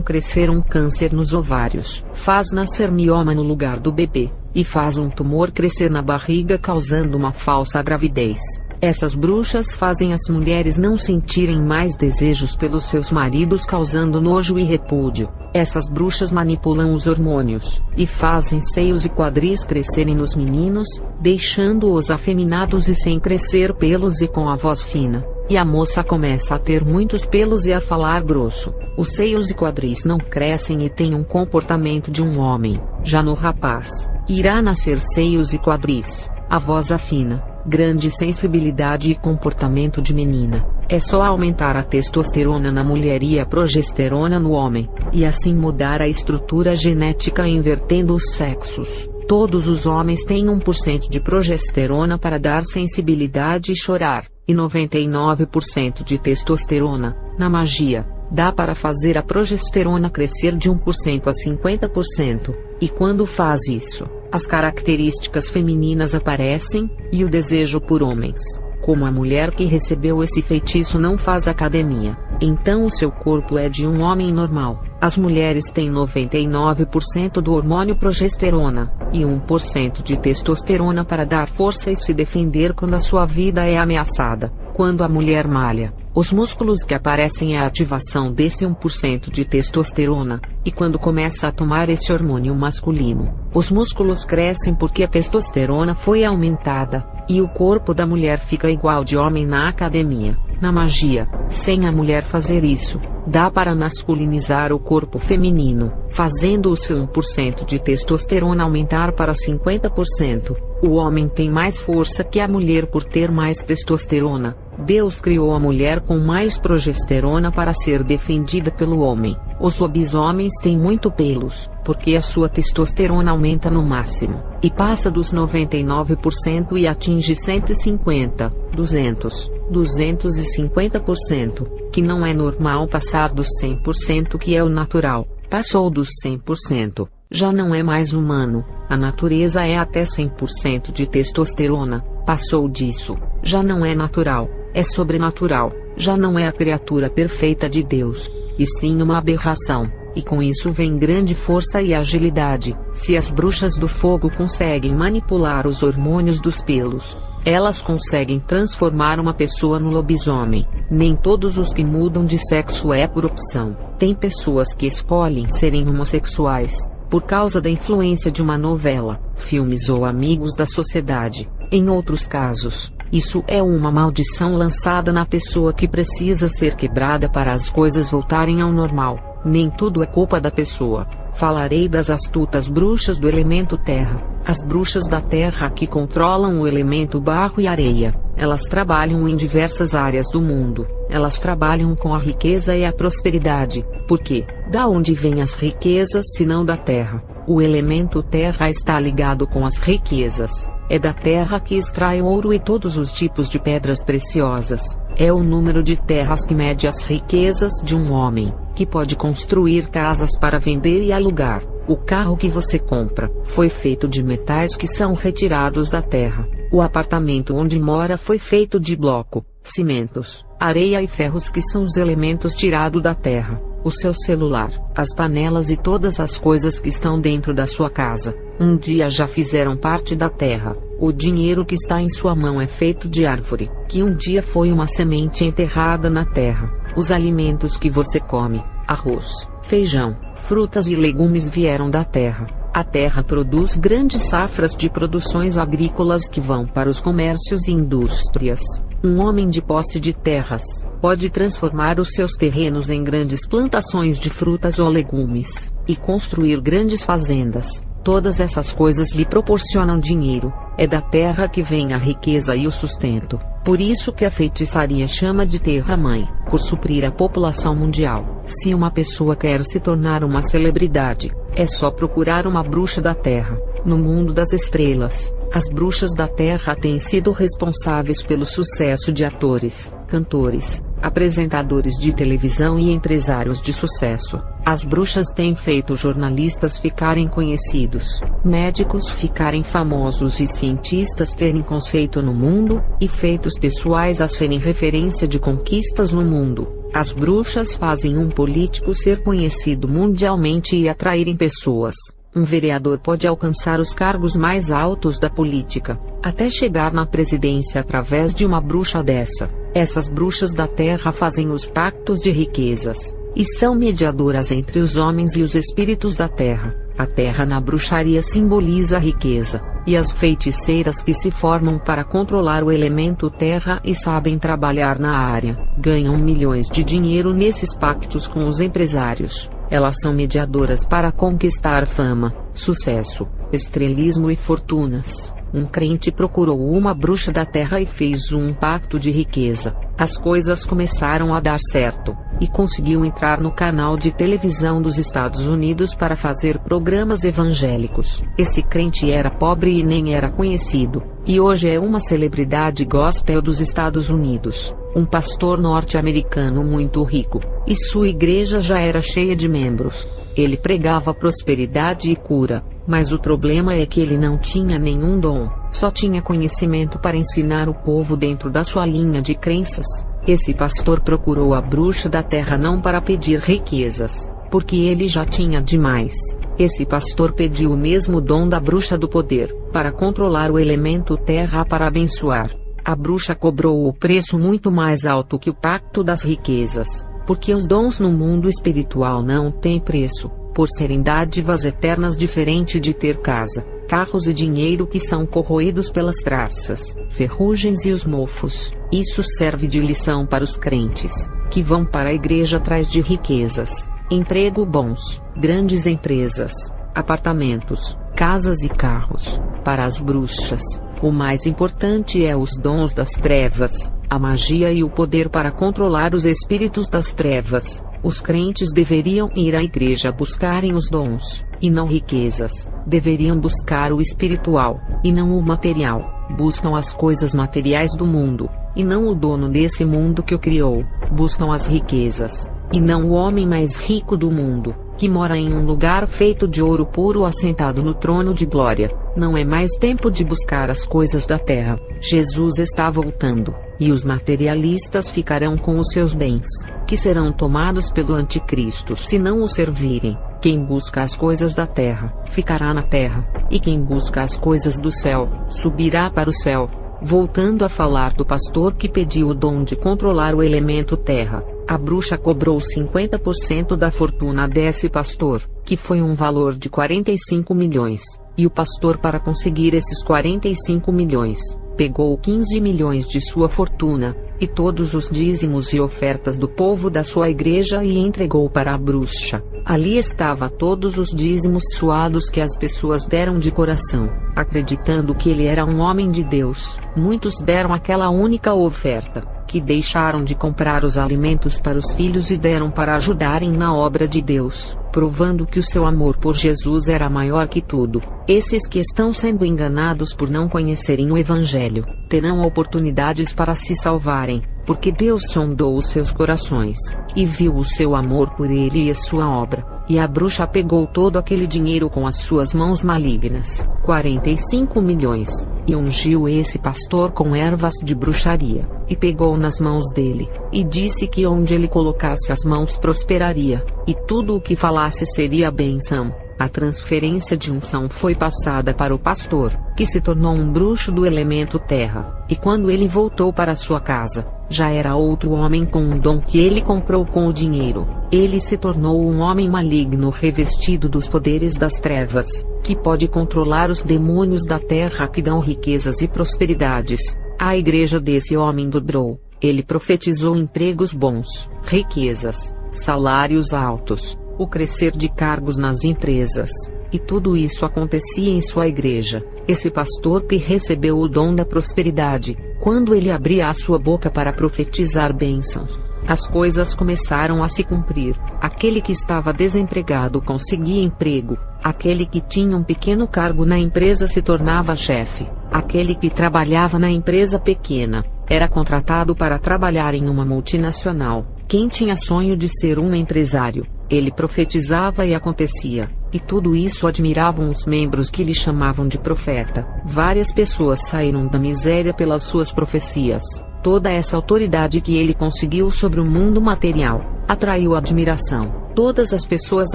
crescer um câncer nos ovários, faz nascer mioma no lugar do bebê, e faz um tumor crescer na barriga causando uma falsa gravidez. Essas bruxas fazem as mulheres não sentirem mais desejos pelos seus maridos causando nojo e repúdio. Essas bruxas manipulam os hormônios, e fazem seios e quadris crescerem nos meninos, deixando-os afeminados e sem crescer pelos e com a voz fina. E a moça começa a ter muitos pelos e a falar grosso. Os seios e quadris não crescem e tem um comportamento de um homem. Já no rapaz, irá nascer seios e quadris, a voz afina, grande sensibilidade e comportamento de menina. É só aumentar a testosterona na mulher e a progesterona no homem, e assim mudar a estrutura genética invertendo os sexos. Todos os homens têm 1% de progesterona para dar sensibilidade e chorar, e 99% de testosterona. Na magia, dá para fazer a progesterona crescer de 1% a 50%, e quando faz isso, as características femininas aparecem, e o desejo por homens. Como a mulher que recebeu esse feitiço não faz academia, então o seu corpo é de um homem normal. As mulheres têm 99% do hormônio progesterona, e 1% de testosterona para dar força e se defender quando a sua vida é ameaçada. Quando a mulher malha, os músculos que aparecem é a ativação desse 1% de testosterona, e quando começa a tomar esse hormônio masculino, os músculos crescem porque a testosterona foi aumentada, e o corpo da mulher fica igual de homem na academia. Na magia, sem a mulher fazer isso, dá para masculinizar o corpo feminino, fazendo o seu 1% de testosterona aumentar para 50%. O homem tem mais força que a mulher por ter mais testosterona. Deus criou a mulher com mais progesterona para ser defendida pelo homem. Os lobisomens têm muito pelos, porque a sua testosterona aumenta no máximo, e passa dos 99% e atinge 150, 200, 250%, que não é normal passar dos 100% que é o natural. Passou dos 100%, já não é mais humano. A natureza é até 100% de testosterona. Passou disso, já não é natural, é sobrenatural. Já não é a criatura perfeita de Deus, e sim uma aberração. E com isso vem grande força e agilidade. Se as bruxas do fogo conseguem manipular os hormônios dos pelos, elas conseguem transformar uma pessoa no lobisomem. Nem todos os que mudam de sexo é por opção. Tem pessoas que escolhem serem homossexuais, por causa da influência de uma novela, filmes ou amigos da sociedade. Em outros casos, isso é uma maldição lançada na pessoa que precisa ser quebrada para as coisas voltarem ao normal. Nem tudo é culpa da pessoa. Falarei das astutas bruxas do elemento terra. As bruxas da terra que controlam o elemento barro e areia. Elas trabalham em diversas áreas do mundo. Elas trabalham com a riqueza e a prosperidade. Por quê? Da onde vêm as riquezas se não da terra? O elemento terra está ligado com as riquezas. É da terra que extrai o ouro e todos os tipos de pedras preciosas. É o número de terras que mede as riquezas de um homem, que pode construir casas para vender e alugar. O carro que você compra foi feito de metais que são retirados da terra. O apartamento onde mora foi feito de bloco, cimentos, areia e ferros que são os elementos tirados da terra. O seu celular, as panelas e todas as coisas que estão dentro da sua casa, um dia já fizeram parte da terra. O dinheiro que está em sua mão é feito de árvore, que um dia foi uma semente enterrada na terra. Os alimentos que você come, arroz, feijão, frutas e legumes vieram da terra. A terra produz grandes safras de produções agrícolas que vão para os comércios e indústrias. Um homem de posse de terras pode transformar os seus terrenos em grandes plantações de frutas ou legumes, e construir grandes fazendas. Todas essas coisas lhe proporcionam dinheiro. É da terra que vem a riqueza e o sustento. Por isso que a feitiçaria chama de terra-mãe, por suprir a população mundial. Se uma pessoa quer se tornar uma celebridade, é só procurar uma bruxa da terra. No mundo das estrelas, as bruxas da terra têm sido responsáveis pelo sucesso de atores, cantores, apresentadores de televisão e empresários de sucesso. As bruxas têm feito jornalistas ficarem conhecidos, médicos ficarem famosos e cientistas terem conceito no mundo, e feitos pessoais a serem referência de conquistas no mundo. As bruxas fazem um político ser conhecido mundialmente e atraírem pessoas. Um vereador pode alcançar os cargos mais altos da política, até chegar na presidência através de uma bruxa dessa. Essas bruxas da terra fazem os pactos de riquezas, e são mediadoras entre os homens e os espíritos da terra. A terra na bruxaria simboliza a riqueza, e as feiticeiras que se formam para controlar o elemento terra e sabem trabalhar na área, ganham milhões de dinheiro nesses pactos com os empresários. Elas são mediadoras para conquistar fama, sucesso, estrelismo e fortunas. Um crente procurou uma bruxa da terra e fez um pacto de riqueza. As coisas começaram a dar certo, e conseguiu entrar no canal de televisão dos Estados Unidos para fazer programas evangélicos. Esse crente era pobre e nem era conhecido, e hoje é uma celebridade gospel dos Estados Unidos. Um pastor norte-americano muito rico, e sua igreja já era cheia de membros. Ele pregava prosperidade e cura, mas o problema é que ele não tinha nenhum dom, só tinha conhecimento para ensinar o povo dentro da sua linha de crenças. Esse pastor procurou a bruxa da terra não para pedir riquezas, porque ele já tinha demais. Esse pastor pediu o mesmo dom da bruxa do poder, para controlar o elemento terra para abençoar. A bruxa cobrou o preço muito mais alto que o pacto das riquezas, porque os dons no mundo espiritual não têm preço, por serem dádivas eternas, diferente de ter casa, carros e dinheiro que são corroídos pelas traças, ferrugens e os mofos. Isso serve de lição para os crentes, que vão para a igreja atrás de riquezas, emprego bons, grandes empresas, apartamentos, casas e carros. Para as bruxas, o mais importante é os dons das trevas, a magia e o poder para controlar os espíritos das trevas. Os crentes deveriam ir à igreja buscarem os dons, e não riquezas. Deveriam buscar o espiritual, e não o material. Buscam as coisas materiais do mundo, e não o dono desse mundo que o criou. Buscam as riquezas, e não o homem mais rico do mundo, que mora em um lugar feito de ouro puro assentado no trono de glória. Não é mais tempo de buscar as coisas da terra. Jesus está voltando, e os materialistas ficarão com os seus bens, que serão tomados pelo anticristo se não o servirem. Quem busca as coisas da terra, ficará na terra, e quem busca as coisas do céu, subirá para o céu. Voltando a falar do pastor que pediu o dom de controlar o elemento terra, a bruxa cobrou 50% da fortuna desse pastor, que foi um valor de 45 milhões, e o pastor, para conseguir esses 45 milhões, pegou 15 milhões de sua fortuna, e todos os dízimos e ofertas do povo da sua igreja, e entregou para a bruxa. Ali estava todos os dízimos suados que as pessoas deram de coração, acreditando que ele era um homem de Deus. Muitos deram aquela única oferta, que deixaram de comprar os alimentos para os filhos e deram para ajudarem na obra de Deus, provando que o seu amor por Jesus era maior que tudo. Esses que estão sendo enganados por não conhecerem o Evangelho, terão oportunidades para se salvarem, porque Deus sondou os seus corações, e viu o seu amor por ele e a sua obra. E a bruxa pegou todo aquele dinheiro com as suas mãos malignas, 45 milhões, e ungiu esse pastor com ervas de bruxaria, e pegou nas mãos dele, e disse que onde ele colocasse as mãos prosperaria, e tudo o que falasse seria bênção. A transferência de unção foi passada para o pastor, que se tornou um bruxo do elemento terra, e quando ele voltou para sua casa, já era outro homem com um dom que ele comprou com o dinheiro. Ele se tornou um homem maligno revestido dos poderes das trevas, que pode controlar os demônios da terra que dão riquezas e prosperidades. A igreja desse homem dobrou. Ele profetizou empregos bons, riquezas, salários altos, o crescer de cargos nas empresas, e tudo isso acontecia em sua igreja. Esse pastor que recebeu o dom da prosperidade, quando ele abria a sua boca para profetizar bênçãos, as coisas começaram a se cumprir. Aquele que estava desempregado conseguia emprego, aquele que tinha um pequeno cargo na empresa se tornava chefe, aquele que trabalhava na empresa pequena era contratado para trabalhar em uma multinacional. Quem tinha sonho de ser um empresário, ele profetizava e acontecia. E tudo isso admiravam os membros que lhe chamavam de profeta. Várias pessoas saíram da miséria pelas suas profecias. Toda essa autoridade que ele conseguiu sobre o mundo material atraiu admiração. Todas as pessoas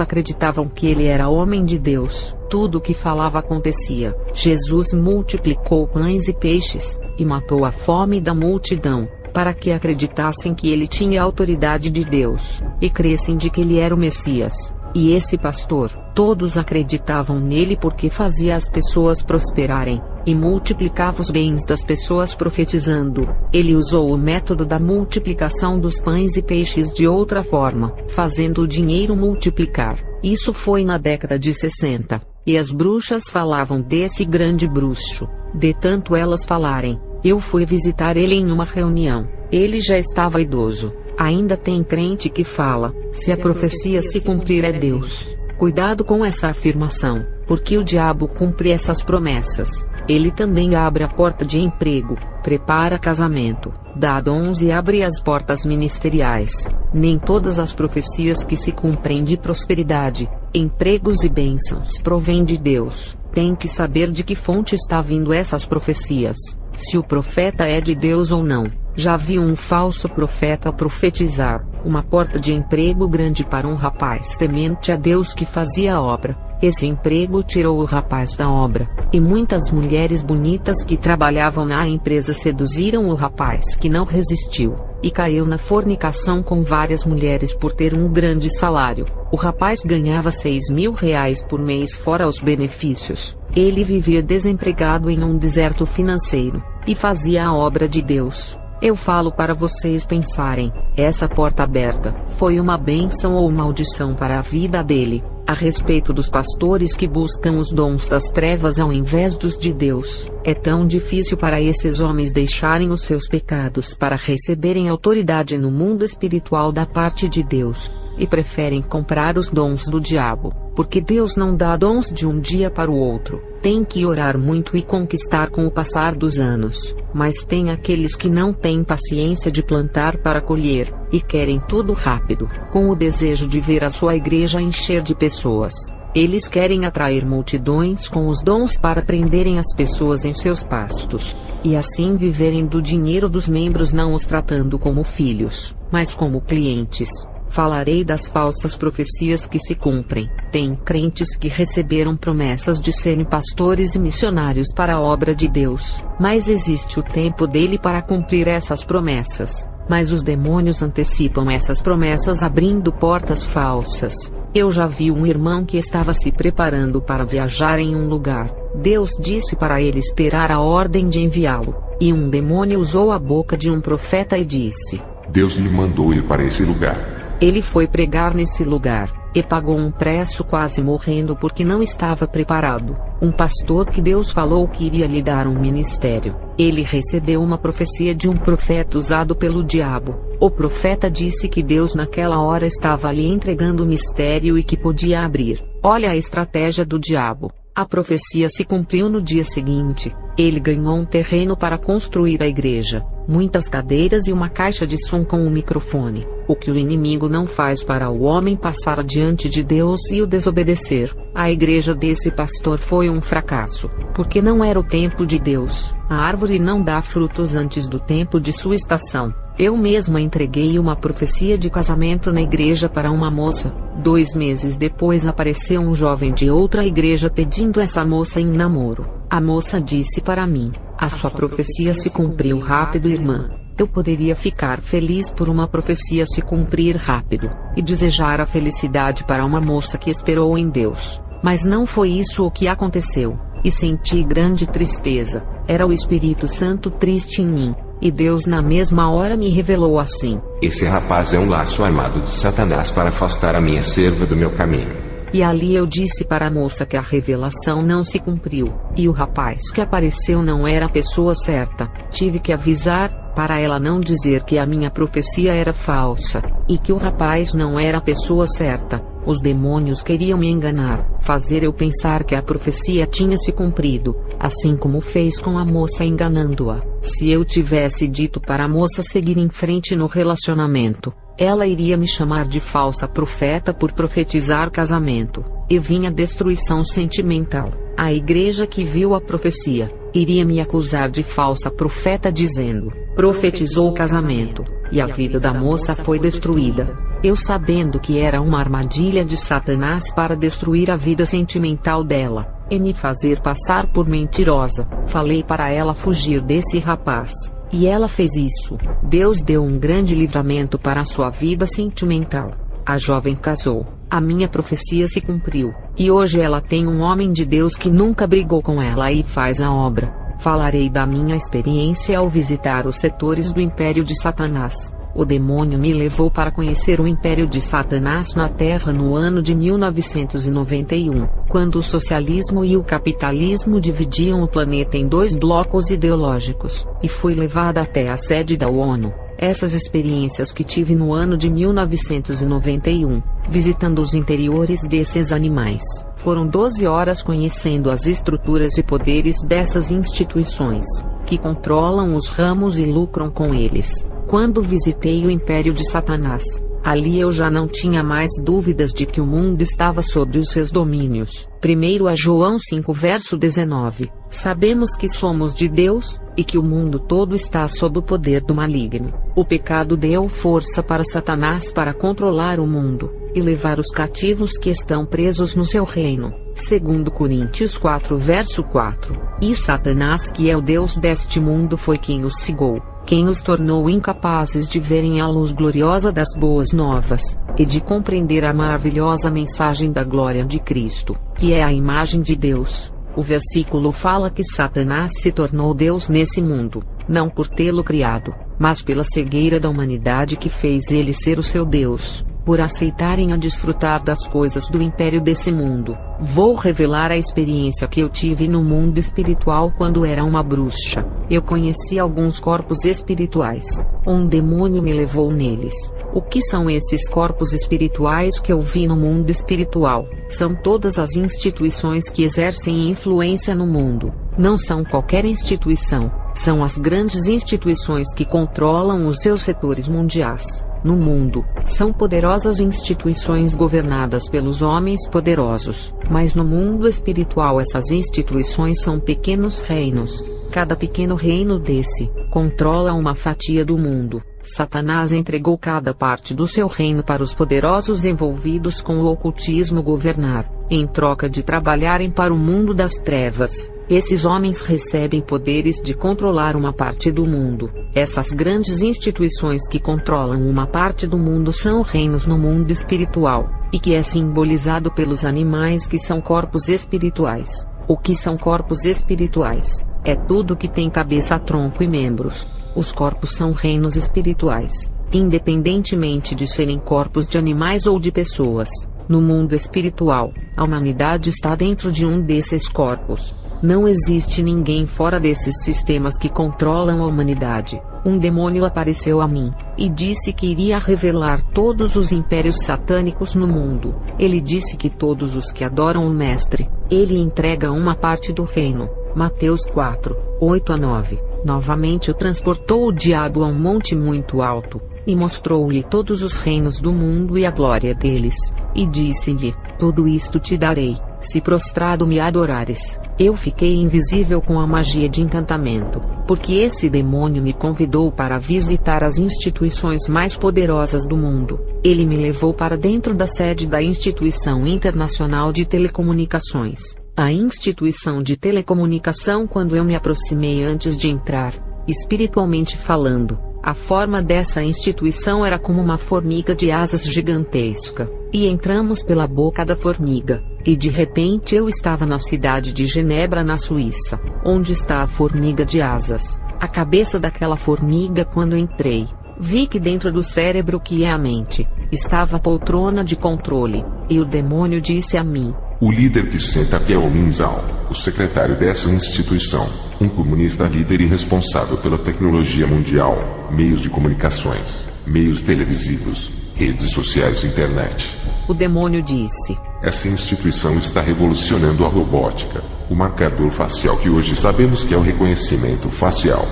acreditavam que ele era homem de Deus. Tudo o que falava acontecia. Jesus multiplicou pães e peixes, e matou a fome da multidão, para que acreditassem que ele tinha a autoridade de Deus, e crescem de que ele era o Messias. E esse pastor, todos acreditavam nele porque fazia as pessoas prosperarem, e multiplicava os bens das pessoas profetizando. Ele usou o método da multiplicação dos pães e peixes de outra forma, fazendo o dinheiro multiplicar. Isso foi na década de 60, e as bruxas falavam desse grande bruxo. De tanto elas falarem, eu fui visitar ele em uma reunião. Ele já estava idoso. Ainda tem crente que fala, se a profecia se cumprir é Deus. Cuidado com essa afirmação, porque o diabo cumpre essas promessas. Ele também abre a porta de emprego, prepara casamento, dá dons e abre as portas ministeriais. Nem todas as profecias que se cumprem de prosperidade, empregos e bênçãos provêm de Deus. Tem que saber de que fonte está vindo essas profecias, se o profeta é de Deus ou não. Já vi um falso profeta profetizar uma porta de emprego grande para um rapaz temente a Deus que fazia a obra. Esse emprego tirou o rapaz da obra, e muitas mulheres bonitas que trabalhavam na empresa seduziram o rapaz que não resistiu, e caiu na fornicação com várias mulheres por ter um grande salário. O rapaz ganhava R$6.000 por mês fora os benefícios. Ele vivia desempregado em um deserto financeiro, e fazia a obra de Deus. Eu falo para vocês pensarem, essa porta aberta foi uma bênção ou maldição para a vida dele. A respeito dos pastores que buscam os dons das trevas ao invés dos de Deus, é tão difícil para esses homens deixarem os seus pecados para receberem autoridade no mundo espiritual da parte de Deus, e preferem comprar os dons do diabo, porque Deus não dá dons de um dia para o outro. Tem que orar muito e conquistar com o passar dos anos, mas tem aqueles que não têm paciência de plantar para colher, e querem tudo rápido, com o desejo de ver a sua igreja encher de pessoas. Eles querem atrair multidões com os dons para prenderem as pessoas em seus pastos, e assim viverem do dinheiro dos membros, não os tratando como filhos, mas como clientes. Falarei das falsas profecias que se cumprem. Tem crentes que receberam promessas de serem pastores e missionários para a obra de Deus, mas existe o tempo dele para cumprir essas promessas. Mas os demônios antecipam essas promessas abrindo portas falsas. Eu já vi um irmão que estava se preparando para viajar em um lugar. Deus disse para ele esperar a ordem de enviá-lo, e um demônio usou a boca de um profeta e disse: Deus lhe mandou ir para esse lugar. Ele foi pregar nesse lugar, e pagou um preço quase morrendo porque não estava preparado. Um pastor que Deus falou que iria lhe dar um ministério. Ele recebeu uma profecia de um profeta usado pelo diabo. O profeta disse que Deus naquela hora estava lhe entregando o mistério e que podia abrir. Olha a estratégia do diabo. A profecia se cumpriu no dia seguinte. Ele ganhou um terreno para construir a igreja, muitas cadeiras e uma caixa de som com um microfone. O que o inimigo não faz para o homem passar adiante de Deus e o desobedecer. A igreja desse pastor foi um fracasso, porque não era o tempo de Deus. A árvore não dá frutos antes do tempo de sua estação. Eu mesma entreguei uma profecia de casamento na igreja para uma moça. 2 meses depois apareceu um jovem de outra igreja pedindo essa moça em namoro. A moça disse para mim: a sua profecia se cumpriu rápido, irmã. Eu poderia ficar feliz por uma profecia se cumprir rápido, e desejar a felicidade para uma moça que esperou em Deus. Mas não foi isso o que aconteceu, e senti grande tristeza. Era o Espírito Santo triste em mim. E Deus na mesma hora me revelou assim: esse rapaz é um laço armado de Satanás para afastar a minha serva do meu caminho. E ali eu disse para a moça que a revelação não se cumpriu, e o rapaz que apareceu não era a pessoa certa. Tive que avisar, para ela não dizer que a minha profecia era falsa, e que o rapaz não era a pessoa certa. Os demônios queriam me enganar, fazer eu pensar que a profecia tinha se cumprido, assim como fez com a moça enganando-a. Se eu tivesse dito para a moça seguir em frente no relacionamento, ela iria me chamar de falsa profeta por profetizar casamento, e vinha destruição sentimental. A igreja que viu a profecia, iria me acusar de falsa profeta dizendo, profetizou o casamento, e a vida da moça foi destruída. Eu, sabendo que era uma armadilha de Satanás para destruir a vida sentimental dela, e me fazer passar por mentirosa, falei para ela fugir desse rapaz. E ela fez isso. Deus deu um grande livramento para a sua vida sentimental. A jovem casou. A minha profecia se cumpriu. E hoje ela tem um homem de Deus que nunca brigou com ela e faz a obra. Falarei da minha experiência ao visitar os setores do império de Satanás. O demônio me levou para conhecer o império de Satanás na Terra no ano de 1991, quando o socialismo e o capitalismo dividiam o planeta em dois blocos ideológicos, e fui levada até a sede da ONU. Essas experiências que tive no ano de 1991, visitando os interiores desses animais, foram 12 horas conhecendo as estruturas e poderes dessas instituições, que controlam os ramos e lucram com eles. Quando visitei o império de Satanás, ali eu já não tinha mais dúvidas de que o mundo estava sob os seus domínios. 1 João 5 verso 19. Sabemos que somos de Deus, e que o mundo todo está sob o poder do maligno. O pecado deu força para Satanás para controlar o mundo, e levar os cativos que estão presos no seu reino. 2 Coríntios 4 verso 4. E Satanás, que é o Deus deste mundo, foi quem os cegou, quem os tornou incapazes de verem a luz gloriosa das boas novas, e de compreender a maravilhosa mensagem da glória de Cristo, que é a imagem de Deus. O versículo fala que Satanás se tornou Deus nesse mundo, não por tê-lo criado, mas pela cegueira da humanidade que fez ele ser o seu Deus, por aceitarem a desfrutar das coisas do império desse mundo. Vou revelar a experiência que eu tive no mundo espiritual quando era uma bruxa. Eu conheci alguns corpos espirituais. Um demônio me levou neles. O que são esses corpos espirituais que eu vi no mundo espiritual? São todas as instituições que exercem influência no mundo. Não são qualquer instituição, são as grandes instituições que controlam os seus setores mundiais. No mundo, são poderosas instituições governadas pelos homens poderosos, mas no mundo espiritual essas instituições são pequenos reinos. Cada pequeno reino desse, controla uma fatia do mundo. Satanás entregou cada parte do seu reino para os poderosos envolvidos com o ocultismo governar, em troca de trabalharem para o mundo das trevas. Esses homens recebem poderes de controlar uma parte do mundo. Essas grandes instituições que controlam uma parte do mundo são reinos no mundo espiritual, e que é simbolizado pelos animais que são corpos espirituais. O que são corpos espirituais? É tudo que tem cabeça, tronco e membros. Os corpos são reinos espirituais, independentemente de serem corpos de animais ou de pessoas. No mundo espiritual, a humanidade está dentro de um desses corpos. Não existe ninguém fora desses sistemas que controlam a humanidade. Um demônio apareceu a mim, e disse que iria revelar todos os impérios satânicos no mundo. Ele disse que todos os que adoram o Mestre, ele entrega uma parte do reino. Mateus 4, 8 a 9. Novamente o transportou o diabo a um monte muito alto, e mostrou-lhe todos os reinos do mundo e a glória deles, e disse-lhe, tudo isto te darei, se prostrado me adorares. Eu fiquei invisível com a magia de encantamento, porque esse demônio me convidou para visitar as instituições mais poderosas do mundo. Ele me levou para dentro da sede da Instituição Internacional de Telecomunicações. A instituição de telecomunicação, quando eu me aproximei antes de entrar, espiritualmente falando, a forma dessa instituição era como uma formiga de asas gigantesca, e entramos pela boca da formiga, e de repente eu estava na cidade de Genebra, na Suíça, onde está a formiga de asas, a cabeça daquela formiga. Quando entrei, vi que dentro do cérebro, que é a mente, estava a poltrona de controle, e o demônio disse a mim, o líder que senta aqui é o Lin Zhao, o secretário dessa instituição, um comunista líder e responsável pela tecnologia mundial, meios de comunicações, meios televisivos, redes sociais e internet. O demônio disse: essa instituição está revolucionando a robótica. O marcador facial que hoje sabemos que é o reconhecimento facial.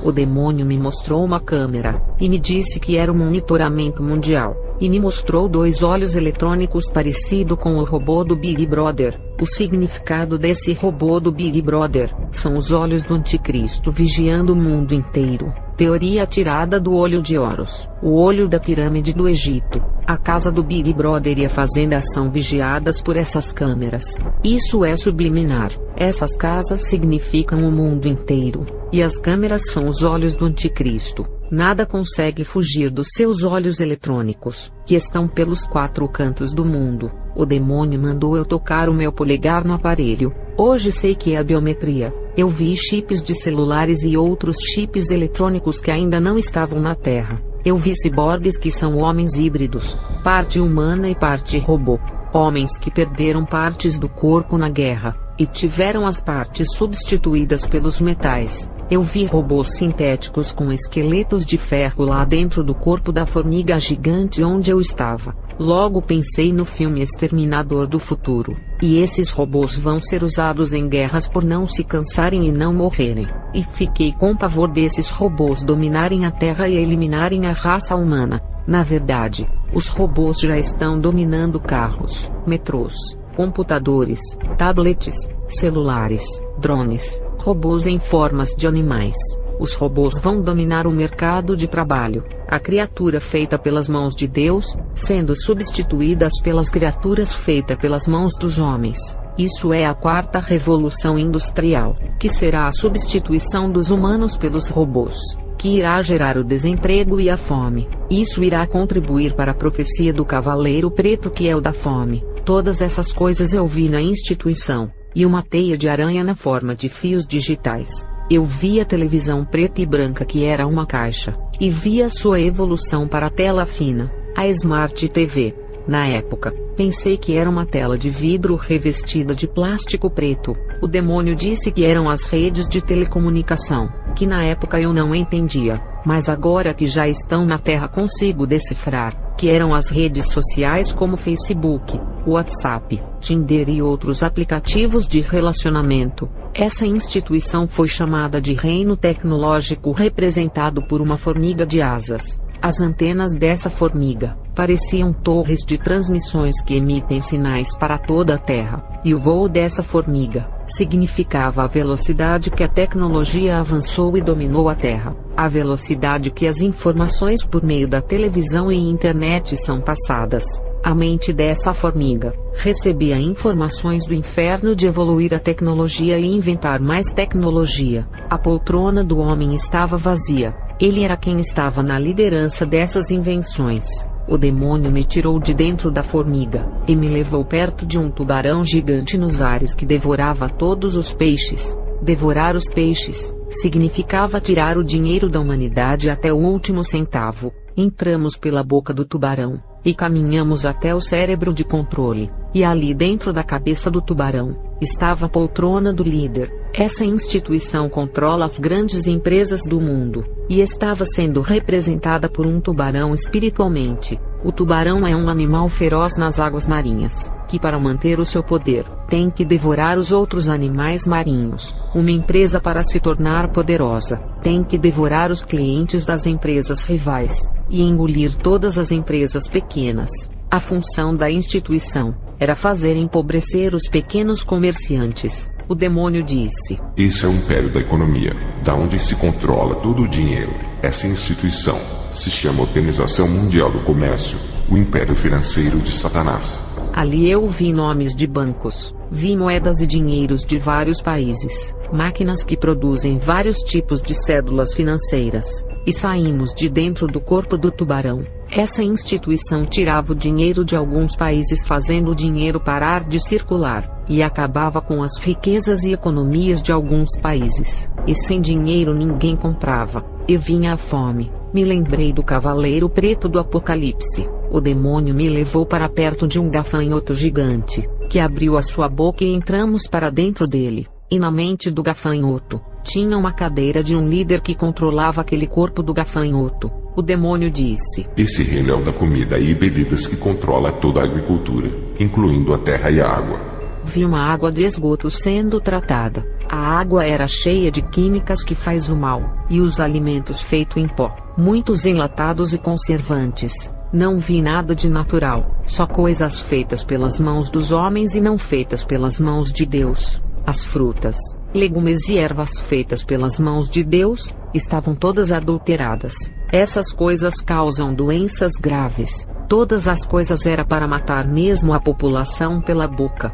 O demônio me mostrou uma câmera, e me disse que era um monitoramento mundial, e me mostrou 2 olhos eletrônicos parecido com o robô do Big Brother. O significado desse robô do Big Brother são os olhos do anticristo vigiando o mundo inteiro. Teoria tirada do olho de Horus, o olho da pirâmide do Egito. A casa do Big Brother e a fazenda são vigiadas por essas câmeras. Isso é subliminar. Essas casas significam o mundo inteiro, e as câmeras são os olhos do anticristo. Nada consegue fugir dos seus olhos eletrônicos, que estão pelos 4 cantos do mundo. O demônio mandou eu tocar o meu polegar no aparelho. Hoje sei que é a biometria. Eu vi chips de celulares e outros chips eletrônicos que ainda não estavam na Terra. Eu vi ciborgues que são homens híbridos, parte humana e parte robô. Homens que perderam partes do corpo na guerra, e tiveram as partes substituídas pelos metais. Eu vi robôs sintéticos com esqueletos de ferro lá dentro do corpo da formiga gigante onde eu estava. Logo pensei no filme Exterminador do Futuro. E esses robôs vão ser usados em guerras por não se cansarem e não morrerem. E fiquei com pavor desses robôs dominarem a Terra e eliminarem a raça humana. Na verdade, os robôs já estão dominando carros, metrôs, computadores, tablets, celulares, drones, robôs em formas de animais. Os robôs vão dominar o mercado de trabalho. A criatura feita pelas mãos de Deus, sendo substituídas pelas criaturas feitas pelas mãos dos homens. Isso é a 4ª revolução industrial, que será a substituição dos humanos pelos robôs, que irá gerar o desemprego e a fome. Isso irá contribuir para a profecia do Cavaleiro Preto, que é o da fome. Todas essas coisas eu vi na instituição, e uma teia de aranha na forma de fios digitais. Eu vi a televisão preta e branca, que era uma caixa, e vi a sua evolução para a tela fina, a Smart TV. Na época, pensei que era uma tela de vidro revestida de plástico preto. O demônio disse que eram as redes de telecomunicação, que na época eu não entendia, mas agora que já estão na Terra consigo decifrar, que eram as redes sociais como Facebook, WhatsApp, Tinder e outros aplicativos de relacionamento. Essa instituição foi chamada de Reino Tecnológico, representado por uma formiga de asas. As antenas dessa formiga pareciam torres de transmissões que emitem sinais para toda a Terra, e o voo dessa formiga significava a velocidade que a tecnologia avançou e dominou a Terra, a velocidade que as informações por meio da televisão e internet são passadas. A mente dessa formiga recebia informações do inferno de evoluir a tecnologia e inventar mais tecnologia. A poltrona do homem estava vazia. Ele era quem estava na liderança dessas invenções. O demônio me tirou de dentro da formiga, e me levou perto de um tubarão gigante nos ares que devorava todos os peixes. Devorar os peixes significava tirar o dinheiro da humanidade até o último centavo. Entramos pela boca do tubarão, e caminhamos até o cérebro de controle, e ali dentro da cabeça do tubarão estava a poltrona do líder. Essa instituição controla as grandes empresas do mundo, e estava sendo representada por um tubarão espiritualmente. O tubarão é um animal feroz nas águas marinhas, que para manter o seu poder, tem que devorar os outros animais marinhos. Uma empresa, para se tornar poderosa, tem que devorar os clientes das empresas rivais, e engolir todas as empresas pequenas. A função da instituição era fazer empobrecer os pequenos comerciantes. O demônio disse: esse é o império da economia, da onde se controla todo o dinheiro. Essa instituição se chama Organização Mundial do Comércio, o império financeiro de Satanás. Ali eu vi nomes de bancos, vi moedas e dinheiros de vários países, máquinas que produzem vários tipos de cédulas financeiras, e saímos de dentro do corpo do tubarão. Essa instituição tirava o dinheiro de alguns países, fazendo o dinheiro parar de circular, e acabava com as riquezas e economias de alguns países. E sem dinheiro ninguém comprava, e vinha a fome. Me lembrei do Cavaleiro Preto do Apocalipse. O demônio me levou para perto de um gafanhoto gigante, que abriu a sua boca e entramos para dentro dele. E na mente do gafanhoto Tinha uma cadeira de um líder que controlava aquele corpo do gafanhoto. O demônio disse: Esse reino é o da comida e bebidas que controla toda a agricultura, incluindo a terra e a água. Vi uma água de esgoto sendo tratada. A água era cheia de químicas que faz o mal, e os alimentos feitos em pó, muitos enlatados e conservantes. Não vi nada de natural, só coisas feitas pelas mãos dos homens e não feitas pelas mãos de Deus. As frutas, legumes e ervas feitas pelas mãos de Deus, estavam todas adulteradas. Essas coisas causam doenças graves. Todas as coisas era para matar mesmo a população pela boca.